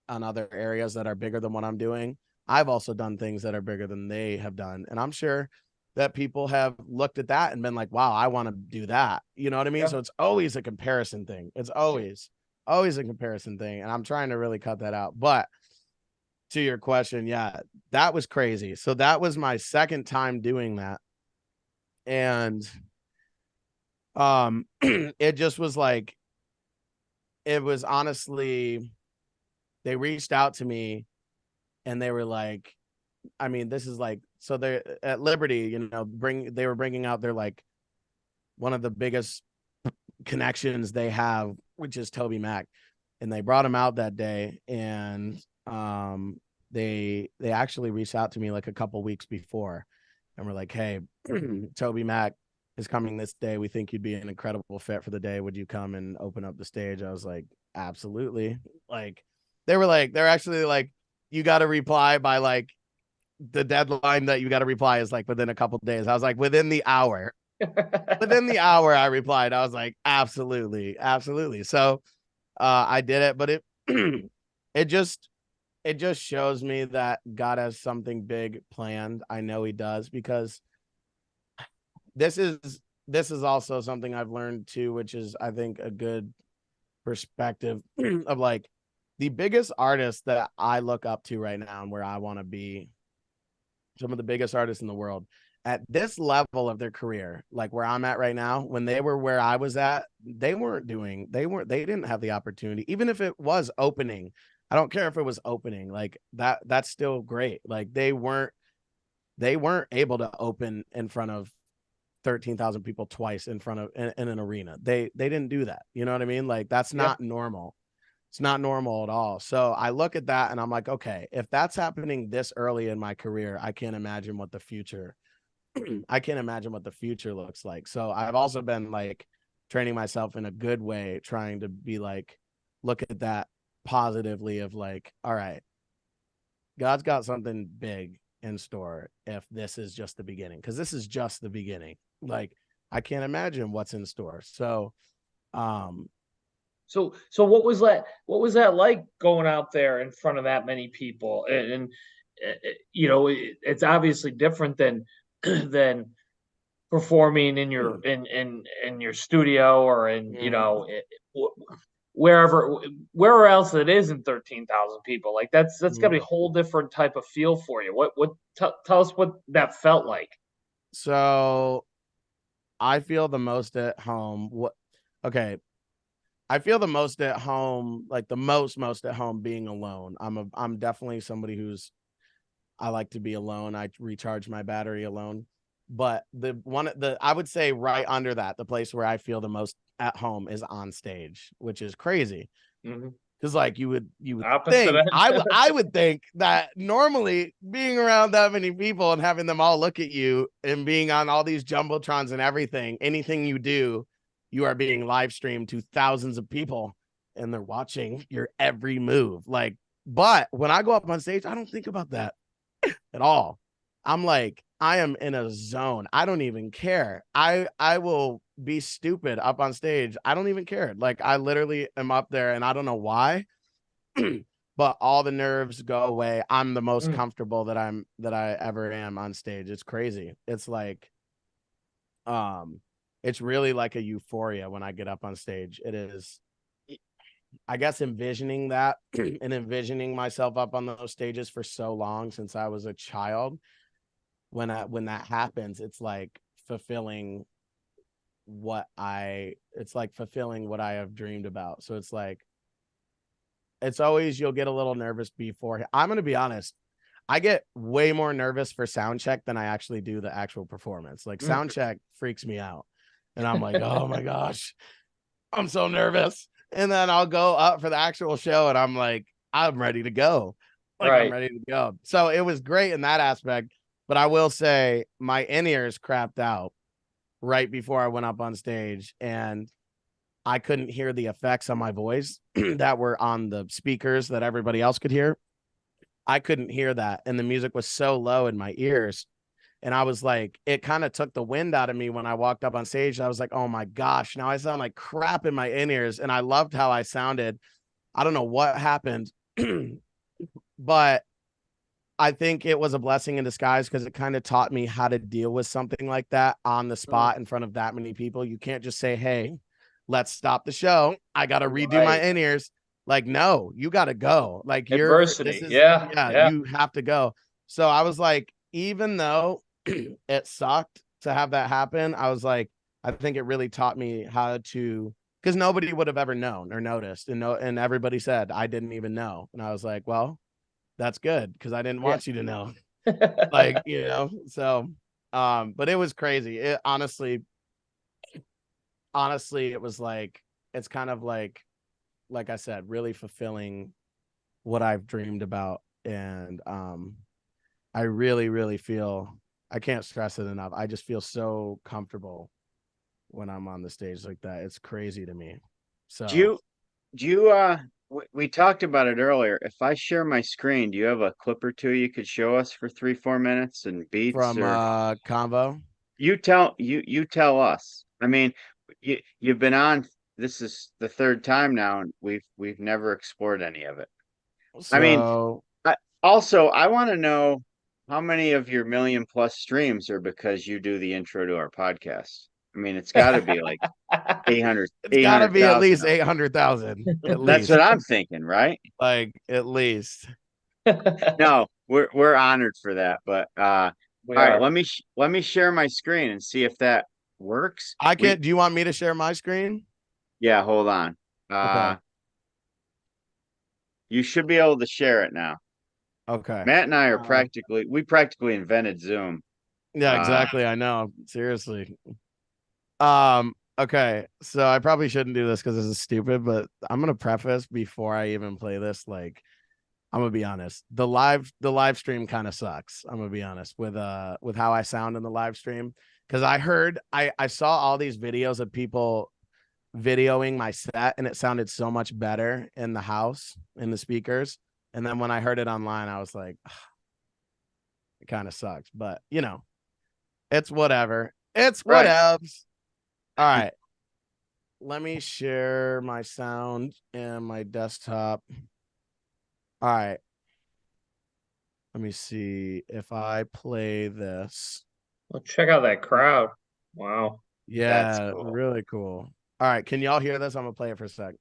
on other areas that are bigger than what I'm doing, I've also done things that are bigger than they have done. And I'm sure that people have looked at that and been like, wow, I want to do that. You know what I mean? Yeah. So it's always a comparison thing. It's always a comparison thing. And I'm trying to really cut that out. But to your question, yeah, that was crazy. So that was my second time doing that. And it just was like, it was honestly, they reached out to me and they were like, I mean, this is like, so they're at Liberty, you know, they were bringing out their like one of the biggest connections they have, which is Toby Mac, and they brought him out that day. And they actually reached out to me like a couple weeks before and were like, hey, Toby Mac is coming this day. We think you'd be an incredible fit for the day. Would you come and open up the stage? I was like, absolutely. Like they're actually like, you got to reply by like the deadline that you got to reply is like within a couple of days. I was like, within the hour. I replied. I was like, absolutely. So I did it, but it just shows me that God has something big planned. I know he does, because this is also something I've learned too, which is I think a good perspective of like the biggest artists that I look up to right now and where I want to be, some of the biggest artists in the world at this level of their career, like where I'm at right now, when they were where I was at, they didn't have the opportunity. Even if it was opening, I don't care if it was opening, like that's still great. Like they weren't able to open in front of 13,000 people twice in front of in an arena. They didn't do that. You know what I mean? Like that's not normal. It's not normal at all. So I look at that and I'm like, okay, if that's happening this early in my career, I can't imagine what the future I can't imagine what the future looks like. So I've also been like training myself in a good way, trying to be like, look at that positively of like, all right, God's got something big in store if this is just the beginning, because this is just the beginning. Like, I can't imagine what's in store. So, so what was that like going out there in front of that many people? And you know, it's obviously different than than performing in your in your studio or in, you know, wherever else it isn't 13,000 people. Like that's got to be a whole different type of feel for you. Tell us what that felt like. So I feel the most at home. Okay. I feel the most at home, like the most at home being alone. I'm definitely somebody I like to be alone. I recharge my battery alone. But I would say right under that, the place where I feel the most at home is on stage, which is crazy. Because like you would think I would think that normally being around that many people and having them all look at you and being on all these jumbotrons and everything, anything you do, you are being live streamed to thousands of people and they're watching your every move. Like, but when I go up on stage, I don't think about that at all. I'm like, I am in a zone. I don't even care. I will be stupid up on stage. I don't even care. Like, I literally am up there and I don't know why, but all the nerves go away. I'm the most comfortable that I ever am on stage. It's crazy. It's like, it's really like a euphoria when I get up on stage. It is, I guess, envisioning that and envisioning myself up on those stages for so long since I was a child. When that happens, it's like fulfilling what I have dreamed about. So it's like, it's always, you'll get a little nervous before. I'm going to be honest. I get way more nervous for sound check than I actually do the actual performance. Like sound check freaks me out. And I'm like, oh my gosh, I'm so nervous. And then I'll go up for the actual show and I'm like, I'm ready to go. I'm ready to go. So it was great in that aspect. But I will say my in-ears crapped out right before I went up on stage and I couldn't hear the effects on my voice that were on the speakers that everybody else could hear. I couldn't hear that. And the music was so low in my ears. And I was like, it kind of took the wind out of me when I walked up on stage. I was like, oh my gosh, now I sound like crap in my in-ears. And I loved how I sounded. I don't know what happened, but I think it was a blessing in disguise because it kind of taught me how to deal with something like that on the spot in front of that many people. You can't just say, hey, let's stop the show. I got to redo my in-ears. Like, no, you got to go. Like, adversity. You have to go. So I was like, even though it sucked to have that happen, I was like, I think it really taught me how to, because nobody would have ever known or noticed. And everybody said, I didn't even know. And I was like, well, that's good because I didn't want you to know. Like, you know, so but it was crazy. It honestly it was like, it's kind of like I said, really fulfilling what I've dreamed about. And I really, really feel, I can't stress it enough. I just feel so comfortable when I'm on the stage like that. It's crazy to me. So do you we talked about it earlier. If I share my screen, do you have a clip or two you could show us for 3-4 minutes and beats from Convo? You tell us. I mean, you've been on, this is the third time now and we've never explored any of it. So, I mean, I want to know how many of your 1 million+ streams are because you do the intro to our podcast. I mean, it's got to be like 800. It's got to be at least 800,000. That's what I'm thinking, right? Like, at least. No, we're honored for that. But all right, let me share my screen and see if that works. I can't. Do you want me to share my screen? Yeah, hold on. Okay. You should be able to share it now. Okay. Matt and I are we practically invented Zoom. Yeah, exactly. I know. Seriously. Okay, so I probably shouldn't do this because this is stupid, but I'm gonna preface before I even play this. Like, I'm gonna be honest. The live stream kind of sucks. I'm gonna be honest with how I sound in the live stream. Because I saw all these videos of people videoing my set and it sounded so much better in the house in the speakers. And then when I heard it online, I was like, "Ugh, it kind of sucks. But it's whatever. It's Right. whatevs. All right. Let me share my sound and my desktop. All right. Let me see if I play this. Well, check out that crowd. Wow. Yeah, cool. really cool. All right, can y'all hear this? I'm gonna play it for a sec.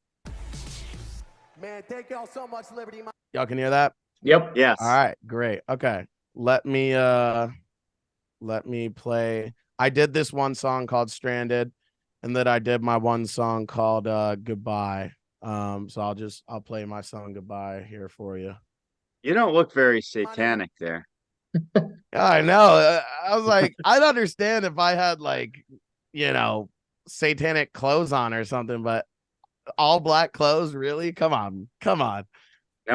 Man, thank y'all so much, Liberty. Y'all can hear that? Yep. Yes. All right, great. Okay. Let me play. I did this one song called Stranded, and then I did my one song called Goodbye. So I'll play my song Goodbye here for you. You don't look very satanic there. I know. I was like, I'd understand if I had like, satanic clothes on or something, but all black clothes, really? Come on. No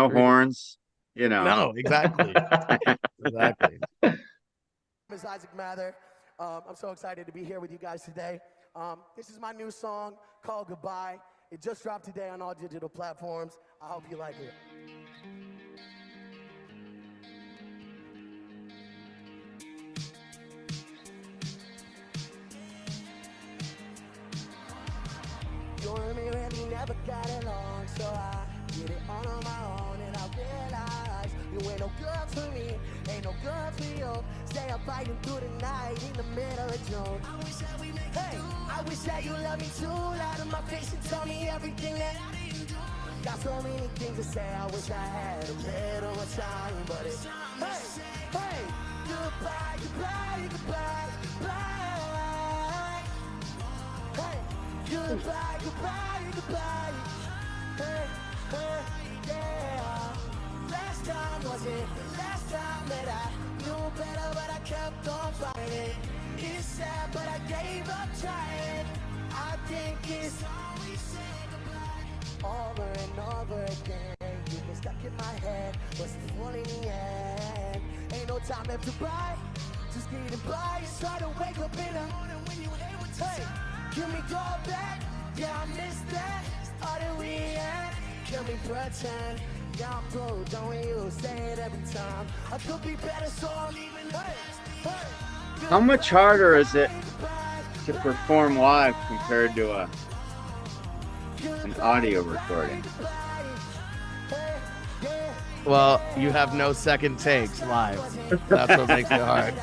Really? horns, No, exactly. Exactly. My name is Isaac Mather. I'm so excited to be here with you guys today. This is my new song called Goodbye. It just dropped today on all digital platforms. I hope you like it. You and me really never got along, so I did it all on my own, and I realized you ain't no good for me, ain't no good for you. Stay up fighting through the night in the middle of June. I wish that we make it through. I wish that you loved me too. Lied to my face and told me everything that I didn't do. Got so many things to say. I wish I had a little more time, but it's hey, goodbye, goodbye, goodbye, goodbye. Hey, goodbye, goodbye, goodbye. Hey, yeah. Last time wasn't the last time that I knew better, but I kept on fighting. It's sad, but I gave up trying. I think it's always saying goodbye over and over again. You've been stuck in my head, was it full in the end? Ain't no time left to buy, just getting by. It's hard to wake up in the morning when you hate what you say. Can we go back? Yeah, I miss that. Started we end. Can we pretend? Yeah, I'm through. Don't you say it every time. I could be better, so I'm leaving. Hey. How much harder is it to perform live compared to an audio recording? Well, you have no second takes live. That's what makes it hard.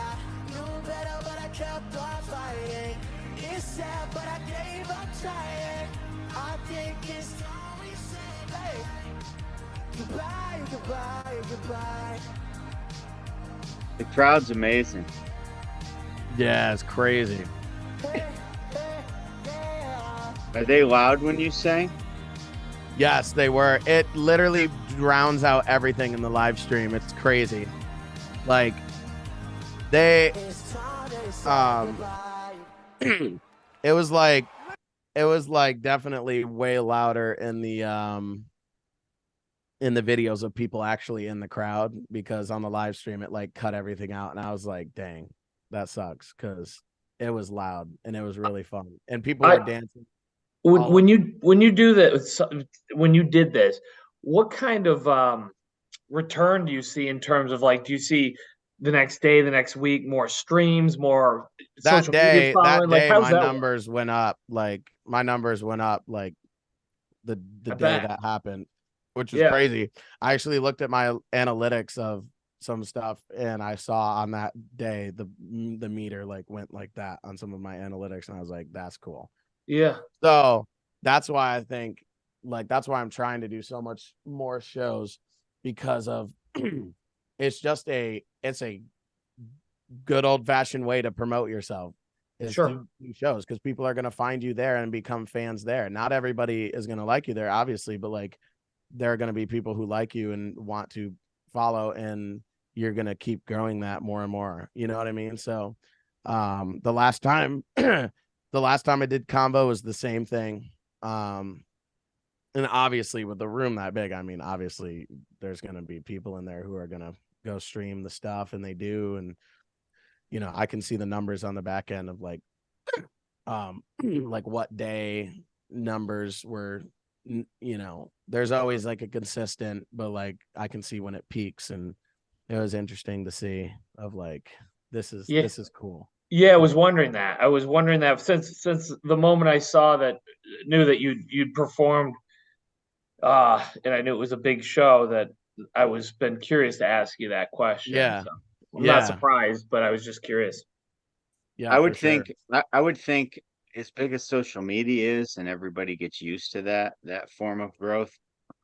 The crowd's amazing. Yeah, it's crazy. Are they loud when you sing? Yes, they were. It literally drowns out everything in the live stream. It's crazy. Like they it was like definitely way louder in the videos of people actually in the crowd, because on the live stream it like cut everything out, and I was like, dang, that sucks, because it was loud and it was really fun and people were dancing. When you do that, when you did this, what kind of return do you see in terms of, like, do you see the next day, the next week, more streams, more That social media day following? Like, how's my that numbers went up. Like my numbers went up like the day bet. that happened, which is Yeah. crazy. I actually looked at my analytics of some stuff and I saw on that day the meter like went like that on some of my analytics, and I was like, that's cool. Yeah. So that's why I think, like, that's why I'm trying to do so much more shows, because of it's a good old fashioned way to promote yourself. Is Sure. do shows, because people are going to find you there and become fans there. Not everybody is going to like you there, obviously, but like there are going to be people who like you and want to follow, and you're going to keep growing that more and more. You know what I mean? So the last time the last time I did combo was the same thing. And obviously with the room that big, I mean, obviously there's going to be people in there who are going to go stream the stuff, and they do. And, you know, I can see the numbers on the back end of like what day numbers were, you know, there's always like a consistent, but like I can see when it peaks, and it was interesting to see of like, this is cool. Yeah, I was wondering that. Since the moment I saw that, knew that you'd performed, and I knew it was a big show, that I was been curious to ask you that question. Yeah. So I'm not surprised, but I was just curious. Yeah, I would think as big as social media is, and everybody gets used to that form of growth,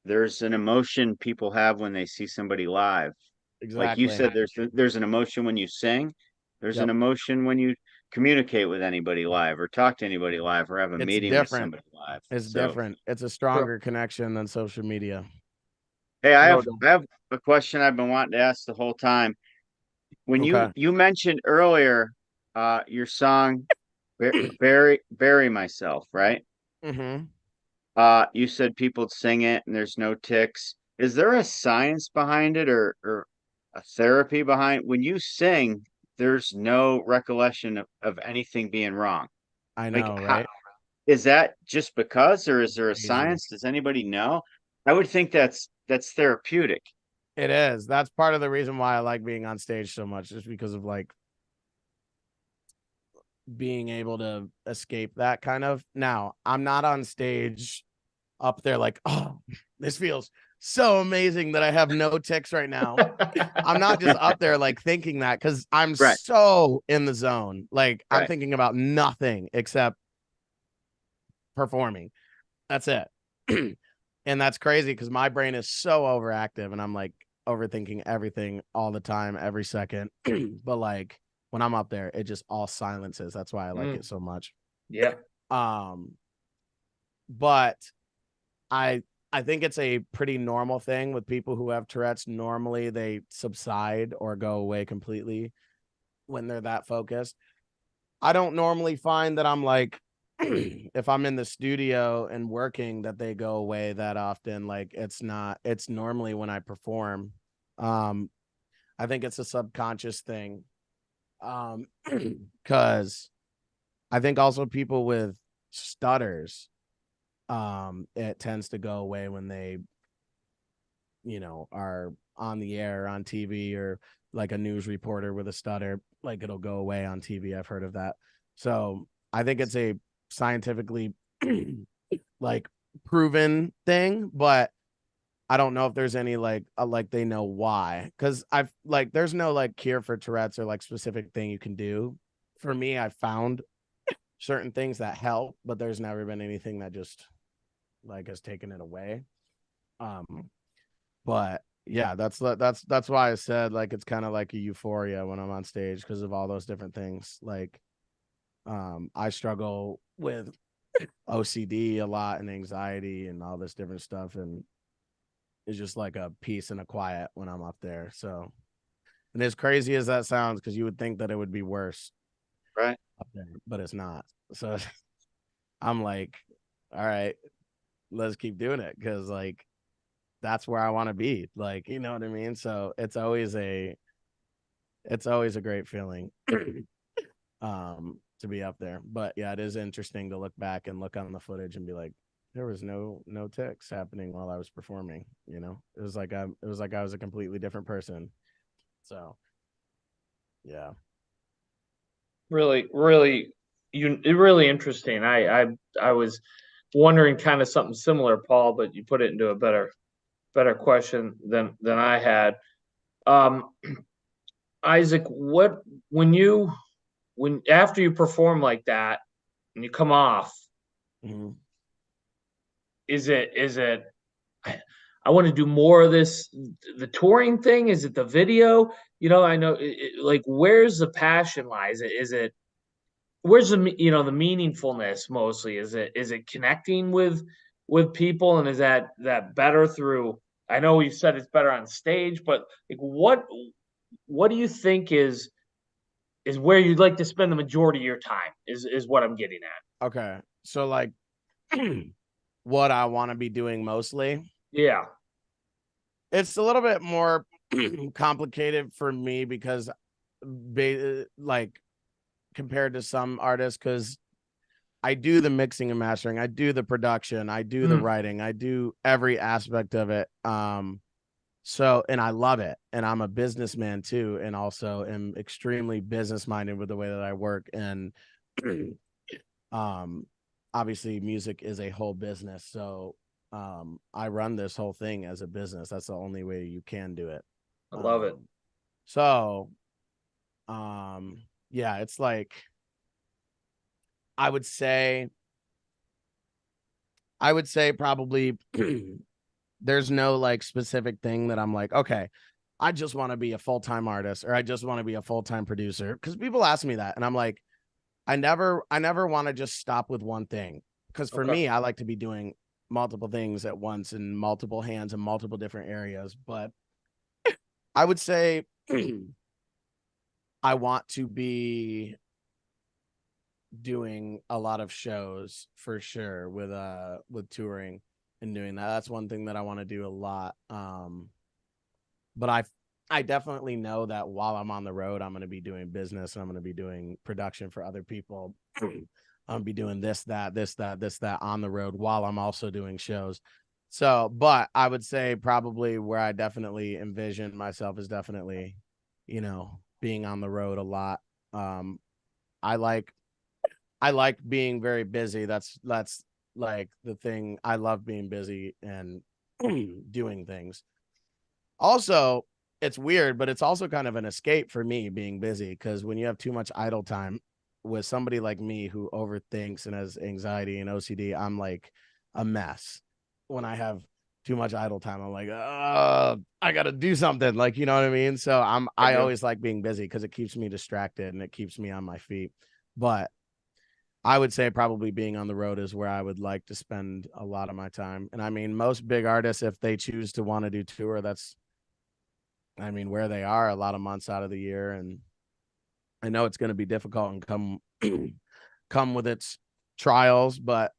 there's an emotion people have when they see somebody live. Exactly. Like you said, there's an emotion when you sing. There's an emotion when you communicate with anybody live, or talk to anybody live, or have a meeting with somebody live. It's different. It's a stronger connection than social media. Hey, I have a question I've been wanting to ask the whole time. When you mentioned earlier your song Bury Myself, right? Mm-hmm. You said people'd sing it and there's no ticks. Is there a science behind it, or a therapy behind when you sing? There's no recollection of anything being wrong. I know, Like, right? Is that just because, or is there a Crazy. science? Does anybody know? I would think that's therapeutic. It is. That's part of the reason why I like being on stage so much, just because of like being able to escape that kind of. Now, I'm not on stage up there like, oh, this feels so amazing that I have no ticks right now. I'm not just up there like thinking that, because I'm so in the zone. Like I'm thinking about nothing except performing. That's it. And that's crazy because my brain is so overactive, and I'm like overthinking everything all the time, every second. But like when I'm up there, it just all silences. That's why I like it so much. Yeah. But I think it's a pretty normal thing with people who have Tourette's. Normally they subside or go away completely when they're that focused. I don't normally find that I'm like, if I'm in the studio and working, that they go away that often. Like it's normally when I perform. I think it's a subconscious thing. Cause I think also people with stutters, it tends to go away when they, you know, are on the air, on TV, or like a news reporter with a stutter, like it'll go away on TV. I've heard of that. So I think it's a scientifically like proven thing, but I don't know if there's any like they know why, because I've like there's no like cure for Tourette's or like specific thing you can do. For me, I found certain things that help, but there's never been anything that just like has taken it away. But yeah, that's why I said like it's kind of like a euphoria when I'm on stage, because of all those different things. Like I struggle with OCD a lot and anxiety and all this different stuff, and it's just like a peace and a quiet when I'm up there. So, and as crazy as that sounds, because you would think that it would be worse, right? Up there, but it's not. So I'm like, all right, let's keep doing it, because like that's where I want to be. Like, you know what I mean? So it's always a great feeling to be up there. But yeah, it is interesting to look back and look on the footage and be like, there was no ticks happening while I was performing. You know, it was like I was a completely different person. So yeah, really interesting. I was wondering kind of something similar, Paul, but you put it into a better question than I had. Isaac, when after you perform like that and you come off, mm-hmm. Is it I want to do more of this, the touring thing? Is it the video? You know, I know like where's the passion lies? Is it where's the the meaningfulness mostly? Is it connecting with people, and is that better through? I know you said it's better on stage, but like what do you think is is where you'd like to spend the majority of your time is what I'm getting at. Okay. So like what I want to be doing mostly. Yeah. It's a little bit more complicated for me because like compared to some artists, because I do the mixing and mastering, I do the production, I do the writing, I do every aspect of it. So, and I love it. And I'm a businessman too, and also am extremely business minded with the way that I work. And obviously music is a whole business. So I run this whole thing as a business. That's the only way you can do it. I love it. So yeah, it's like I would say probably there's no like specific thing that I'm like, okay, I just want to be a full-time artist or I just want to be a full-time producer. Because people ask me that, and I'm like, I never want to just stop with one thing. Because for me, I like to be doing multiple things at once in multiple hands in multiple different areas. But I would say I want to be doing a lot of shows for sure with touring and doing that. That's one thing that I want to do a lot. But I definitely know that while I'm on the road, I'm going to be doing business and I'm going to be doing production for other people. I'm going to be doing this, that on the road while I'm also doing shows. So, but I would say probably where I definitely envision myself is definitely, you know, being on the road a lot. I like being very busy. That's like the thing. I love being busy and doing things. Also, it's weird, but it's also kind of an escape for me being busy, because when you have too much idle time with somebody like me who overthinks and has anxiety and OCD, I'm like a mess. When I have too much idle time, I'm like, I got to do something, like, you know what I mean? So I always like being busy because it keeps me distracted and it keeps me on my feet. But I would say probably being on the road is where I would like to spend a lot of my time. And I mean, most big artists, if they choose to want to do tour, that's, I mean, where they are a lot of months out of the year. And I know it's going to be difficult and come with its trials, but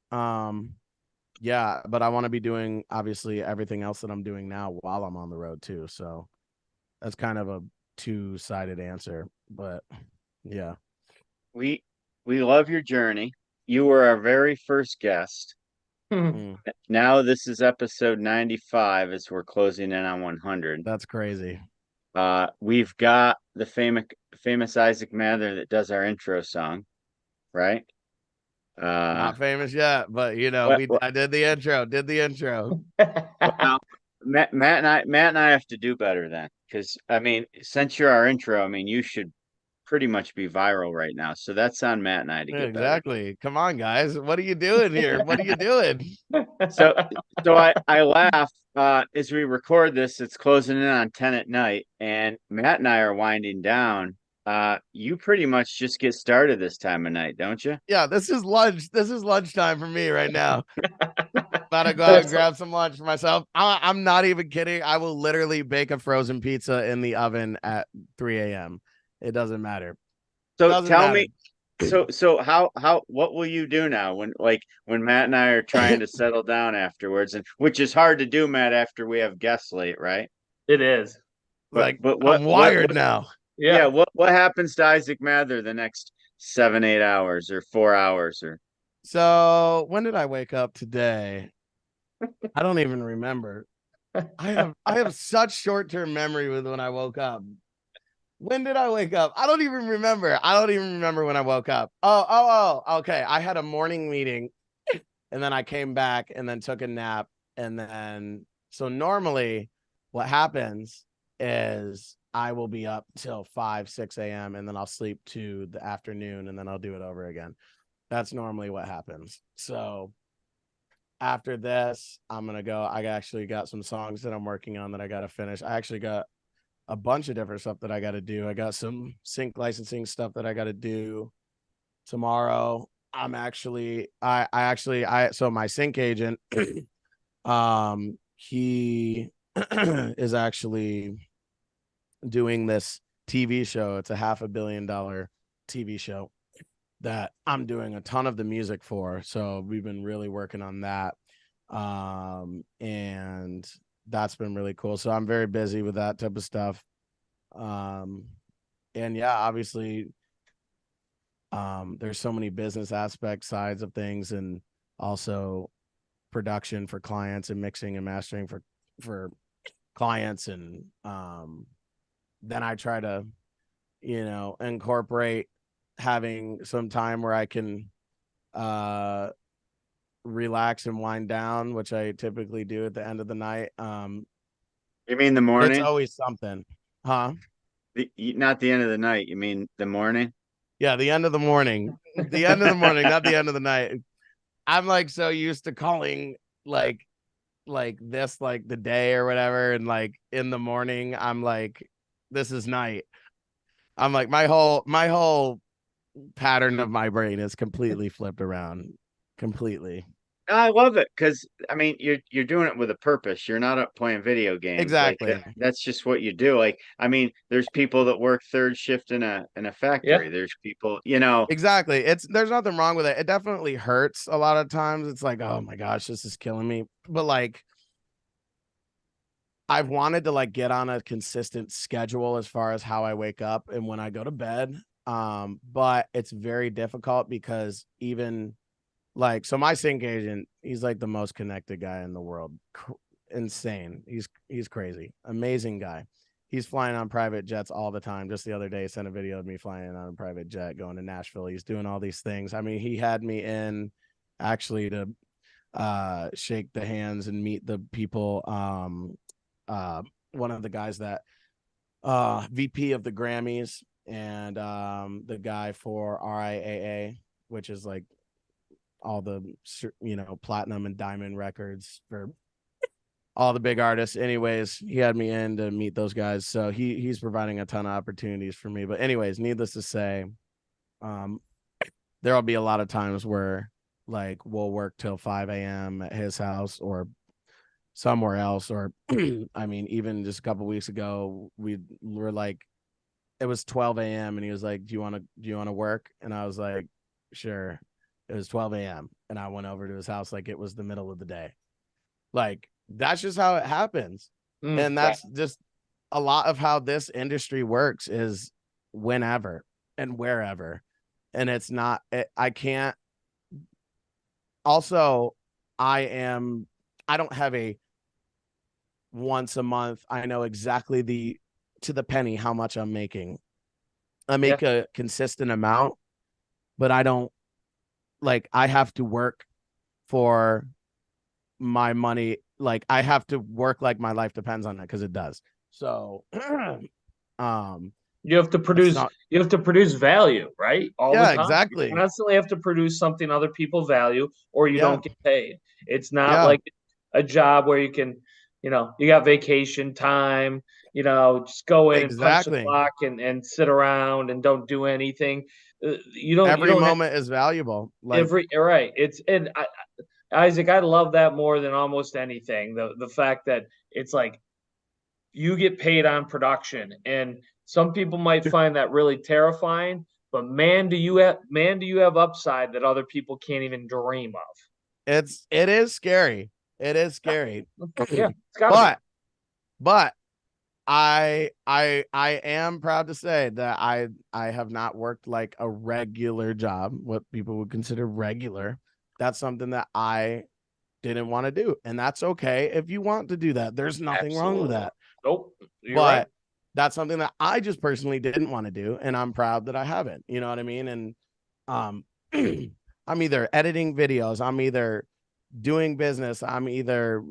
yeah, but I want to be doing obviously everything else that I'm doing now while I'm on the road too. So that's kind of a two-sided answer, but yeah. We love your journey. You were our very first guest. Now this is episode 95 as we're closing in on 100. That's crazy. We've got the famous Isaac Mather that does our intro song, right? Not famous yet, but you know, I did the intro. Well, Matt and I have to do better then, because I mean, since you're our intro, I mean, you should pretty much be viral right now. So that's on Matt and I to get exactly better. Come on, guys, what are you doing here? What are you doing? So I laugh as we record this. It's closing in on 10 at night, and Matt and I are winding down. You pretty much just get started this time of night, don't you? Yeah, this is lunchtime for me right now. About to go out and grab some lunch for myself. I'm not even kidding. I will literally bake a frozen pizza in the oven at 3 a.m. It doesn't matter. So tell me, so how what will you do now when Matt and I are trying to settle down afterwards, and which is hard to do, Matt, after we have guests late, right? It is. But I'm wired now. Yeah. What happens to Isaac Mather the next 7-8 hours or 4 hours or? So when did I wake up today? I don't even remember. I have such short-term memory with when I woke up. When did I wake up? I don't even remember. When I woke up. Oh, okay. I had a morning meeting and then I came back and then took a nap. And then, so normally what happens is I will be up till 5-6 a.m. and then I'll sleep to the afternoon and then I'll do it over again. That's normally what happens. So after this, I'm going to go. I actually got some songs that I'm working on that I got to finish. I actually got a bunch of different stuff that I got to do. I got some sync licensing stuff that I got to do tomorrow. I'm actually, so my sync agent, he is actually doing this TV show. It's a $500 million TV show that I'm doing a ton of the music for. So we've been really working on that. And that's been really cool. So I'm very busy with that type of stuff. And yeah, obviously, there's so many business aspect sides of things, and also production for clients and mixing and mastering for clients. And then I try to, incorporate having some time where I can relax and wind down, which I typically do at the end of the night. You mean the morning? It's always something, huh? Not the end of the night. You mean the morning? Yeah, the end of the morning. The end of the morning, not the end of the night. I'm like so used to calling like this like the day or whatever, and like in the morning I'm like, this is night. I'm like my whole pattern of my brain is completely flipped around. Completely. I love it because I mean you're doing it with a purpose. You're not up playing video games. Exactly. Like, that's just what you do. Like, I mean, there's people that work third shift in a factory. Yeah. There's people, Exactly. There's nothing wrong with it. It definitely hurts a lot of times. It's like, oh my gosh, this is killing me. But like, I've wanted to like get on a consistent schedule as far as how I wake up and when I go to bed. But it's very difficult because even like, so my sync agent, he's like the most connected guy in the world. Insane. He's crazy. Amazing guy. He's flying on private jets all the time. Just the other day, sent a video of me flying on a private jet going to Nashville. He's doing all these things. I mean, he had me in actually to shake the hands and meet the people. One of the guys that VP of the Grammys, and the guy for RIAA, which is like all the platinum and diamond records for all the big artists. Anyways, he had me in to meet those guys, so he's providing a ton of opportunities for me. But anyways, needless to say, there'll be a lot of times where like we'll work till 5 a.m. at his house or somewhere else, or I mean, even just a couple weeks ago, we were like, it was 12 a.m. and he was like, do you want to work? And I was like, sure. It was 12 a.m. and I went over to his house like it was the middle of the day. Like, that's just how it happens. And that's just a lot of how this industry works, is whenever and wherever. And it's not, I can't. Also, I don't have a once a month, I know exactly to the penny how much I'm making. I make a consistent amount, but I don't, like, I have to work for my money. Like, I have to work like my life depends on it, because it does. So you have to produce value, right? All the time. Exactly. You constantly have to produce something other people value, or you don't get paid. It's not like a job where you can, you got vacation time, just go in and punch the clock and sit around and don't do anything. Every moment is valuable. Like, right. Isaac, I love that more than almost anything. The fact that it's like you get paid on production, and some people might find that really terrifying, but man, do you have upside that other people can't even dream of. It is scary. It is scary. Yeah, it's gotta be. But I am proud to say that I have not worked like a regular job, what people would consider regular. That's something that I didn't want to do. And that's okay if you want to do that. There's nothing wrong with that. Nope. But right. That's something that I just personally didn't want to do. And I'm proud that I haven't. You know what I mean? And I'm either editing videos, I'm either doing business, I'm either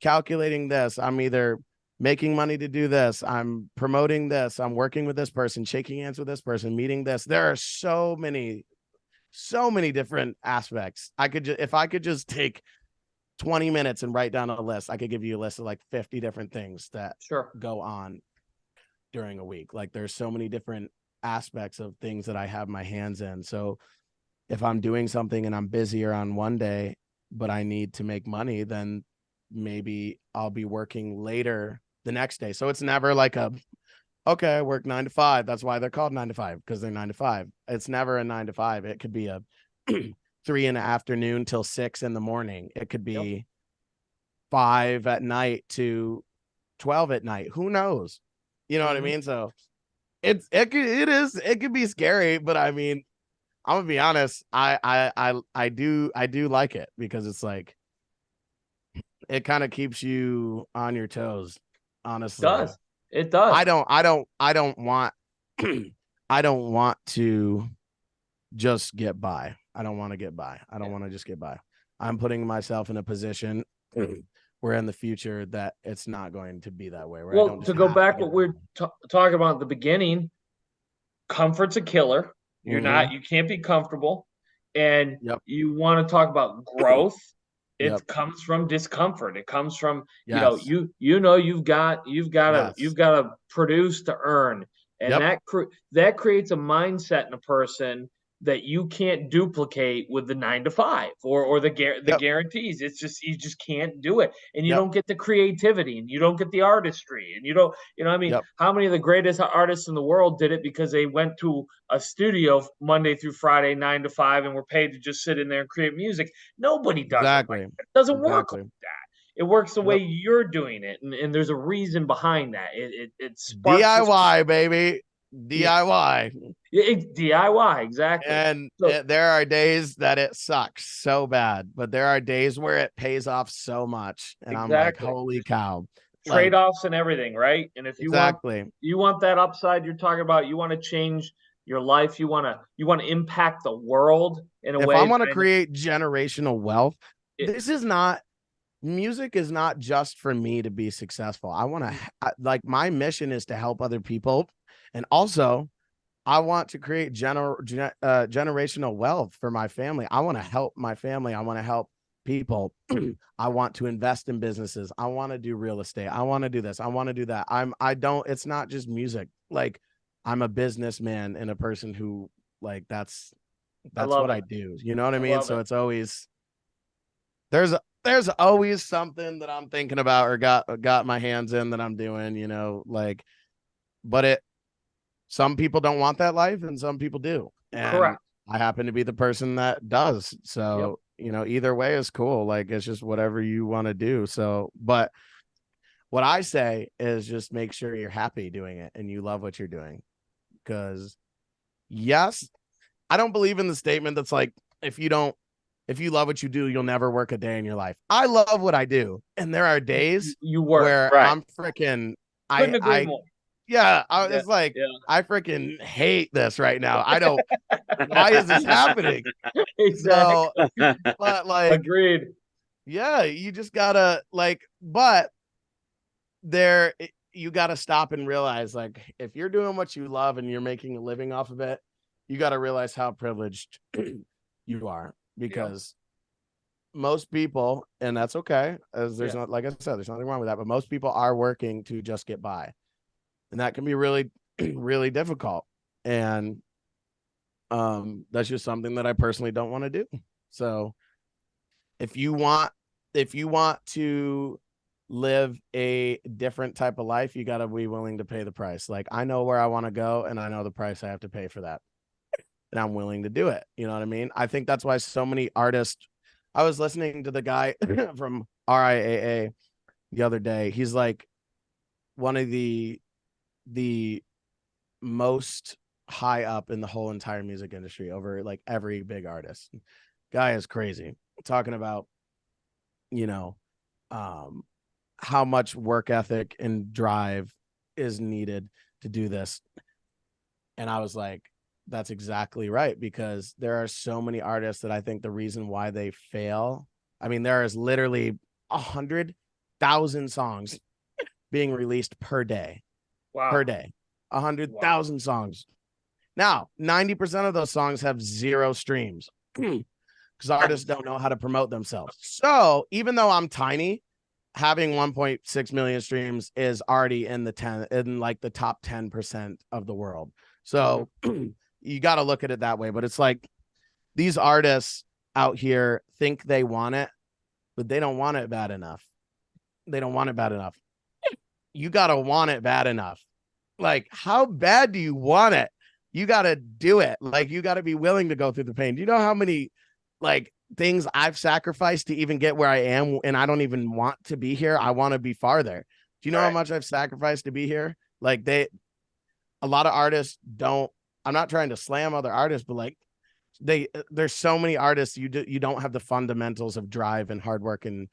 calculating this, I'm either making money to do this, I'm promoting this, I'm working with this person, shaking hands with this person, meeting this. There are so many different aspects. If I could just take 20 minutes and write down a list, I could give you a list of like 50 different things that go on during a week. Like, there's so many different aspects of things that I have my hands in. So if I'm doing something and I'm busier on one day, but I need to make money, then maybe I'll be working later the next day. So it's never like Okay, I work 9 to 5. That's why they're called 9 to 5, because they're 9 to 5. It's never a 9 to 5. It could be a 3 in the afternoon till 6 in the morning. It could be 5 at night to 12 at night. Who knows? You know what I mean? So it could be scary, but I mean, I'm gonna be honest. I do like it, because it's like it kind of keeps you on your toes. Honestly, it does. I don't want I don't want to just get by. I don't want to get by. I don't want to just get by. I'm putting myself in a position where in the future that it's not going to be that way. Well, to go back what we're talking about at the beginning, comfort's a killer. You're not, you can't be comfortable, and you want to talk about growth. It comes from discomfort. It comes from you've got to produce to earn, and that creates a mindset in a person that you can't duplicate with the 9 to 5 or the guarantees. It's just, you just can't do it, and you don't get the creativity, and you don't get the artistry, and you don't, I mean, how many of the greatest artists in the world did it because they went to a studio Monday through Friday, 9 to 5, and were paid to just sit in there and create music? Nobody does it. Like that. It doesn't work like that. It works the way you're doing it, and there's a reason behind that. It's DIY, baby. DIY. DIY, exactly. And there are days that it sucks so bad, but there are days where it pays off so much, and I'm like, holy cow. Trade-offs and everything, right? And if you want that upside you're talking about, you want to change your life, you want to impact the world in a way. If I want to create generational wealth, music is not just for me to be successful. I want to my mission is to help other people. And also, I want to create generational wealth for my family. I want to help my family. I want to help people. I want to invest in businesses. I want to do real estate. I want to do this. I want to do that. It's not just music. Like, I'm a businessman and a person who, like, that's what I do. You know what I mean? So it's always, there's always something that I'm thinking about or got my hands in that I'm doing, but some people don't want that life and some people do. And correct. I happen to be the person that does. So, either way is cool. Like, it's just whatever you want to do. So, but what I say is just make sure you're happy doing it and you love what you're doing. Because yes, I don't believe in the statement that's like, if you love what you do, you'll never work a day in your life. I love what I do. And there are days where I'm freaking, couldn't agree more. It's like, I freaking hate this right now. I don't, why is this happening? Exactly. So, but like, agreed. Yeah, you just gotta you gotta stop and realize, like, if you're doing what you love and you're making a living off of it, you gotta realize how privileged you are, because most people, and that's okay, as there's not, like I said, there's nothing wrong with that, but most people are working to just get by. And that can be really, really difficult. And that's just something that I personally don't want to do. So if you want to live a different type of life, you got to be willing to pay the price. Like, I know where I want to go and I know the price I have to pay for that. And I'm willing to do it. You know what I mean? I think that's why so many artists, I was listening to the guy from RIAA the other day. He's like one of the most high up in the whole entire music industry over like every big artist. Guy is crazy. Talking about, how much work ethic and drive is needed to do this. And I was like, that's exactly right, because there are so many artists that I think the reason why they fail, I mean, there is literally 100,000 songs being released per day. Wow. Per day, 100,000 songs. Now, 90% of those songs have 0 streams because artists don't know how to promote themselves. So even though I'm tiny, having 1.6 million streams is already in the top 10% of the world. So you got to look at it that way. But it's like these artists out here think they want it, but they don't want it bad enough. They don't want it bad enough. You got to want it bad enough Like, how bad do you want it? You got to do it. Like, you got to be willing to go through the pain. Do you know how many like things I've sacrificed to even get where I am? And I don't even want to be here. I want to be farther. Do you know how much I've sacrificed to be here? Like, a lot of artists don't, I'm not trying to slam other artists, but like there's so many artists, you don't have the fundamentals of drive and hard work and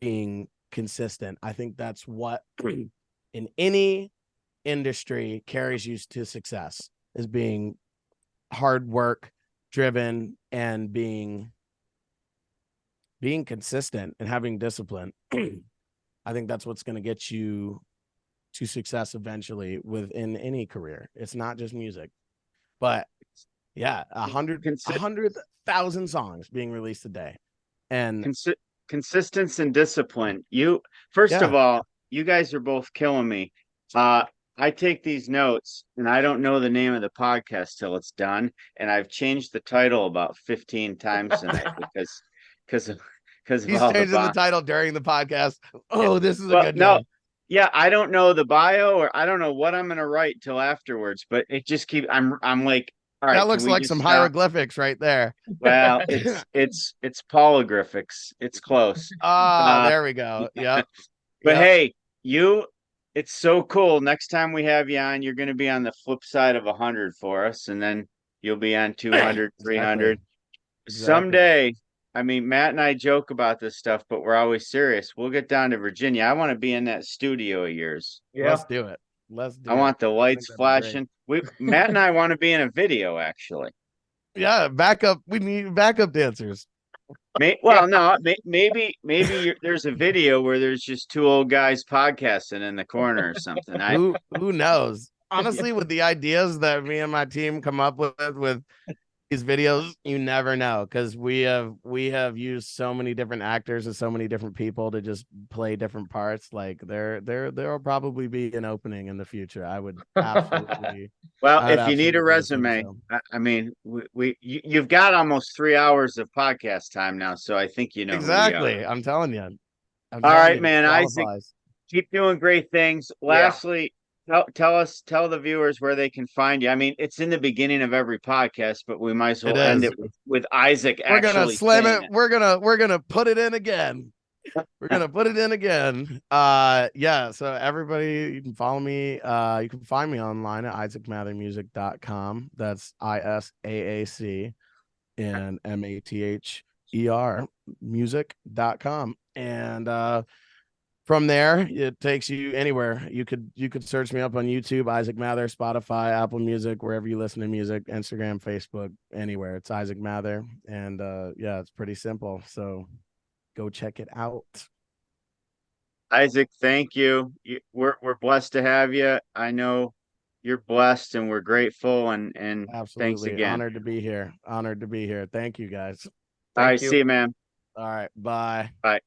being consistent. I think that's what in any industry carries you to success, is being hard work driven and being consistent and having discipline. I think that's what's going to get you to success eventually within any career. It's not just music, but yeah, 100,000 songs being released a day, and consistency and discipline. You first of all, you guys are both killing me. I take these notes and I don't know the name of the podcast till it's done, and I've changed the title about 15 times tonight because he's changing the title during the podcast. Oh, this is a good no. name. Yeah, I don't know the bio, or I don't know what I'm gonna write till afterwards, but it just keeps. I'm like, all right. That looks like some hieroglyphics right there. Well, it's polyglyphics. It's close. There we go. Yep. But hey, it's so cool. Next time we have you on, you're going to be on the flip side of 100 for us, and then you'll be on 200, 300. Exactly. Someday, I mean, Matt and I joke about this stuff, but we're always serious. We'll get down to Virginia. I want to be in that studio of yours. Yeah. Let's do it. I want the lights flashing. Matt and I want to be in a video, actually. Yeah, backup. We need backup dancers. Maybe there's a video where there's just two old guys podcasting in the corner or something. Who knows? Honestly, with the ideas that me and my team come up with these videos, you never know, because we have used so many different actors and so many different people to just play different parts. Like there'll probably be an opening in the future. I would absolutely. Well, if you need a resume, I mean, you've got almost 3 hours of podcast time now, so I think you know exactly. I'm telling you. All right, man. Isaac, keep doing great things. Lastly. Tell the viewers where they can find you. I mean, it's in the beginning of every podcast, but we might as well end it with Isaac. We're gonna slam it. We're gonna put it in again. We're gonna put it in again. Yeah. So everybody, you can follow me. You can find me online at isaacmathermusic.com. That's ISAAC and MATHER music.com. And from there, it takes you anywhere. You could search me up on YouTube, Isaac Mather, Spotify, Apple Music, wherever you listen to music, Instagram, Facebook, anywhere. It's Isaac Mather. And yeah, it's pretty simple. So go check it out. Isaac, thank you. We're blessed to have you. I know you're blessed, and we're grateful. And absolutely. Thanks again. Honored to be here. Thank you, guys. All right, see you, man. All right, bye. Bye.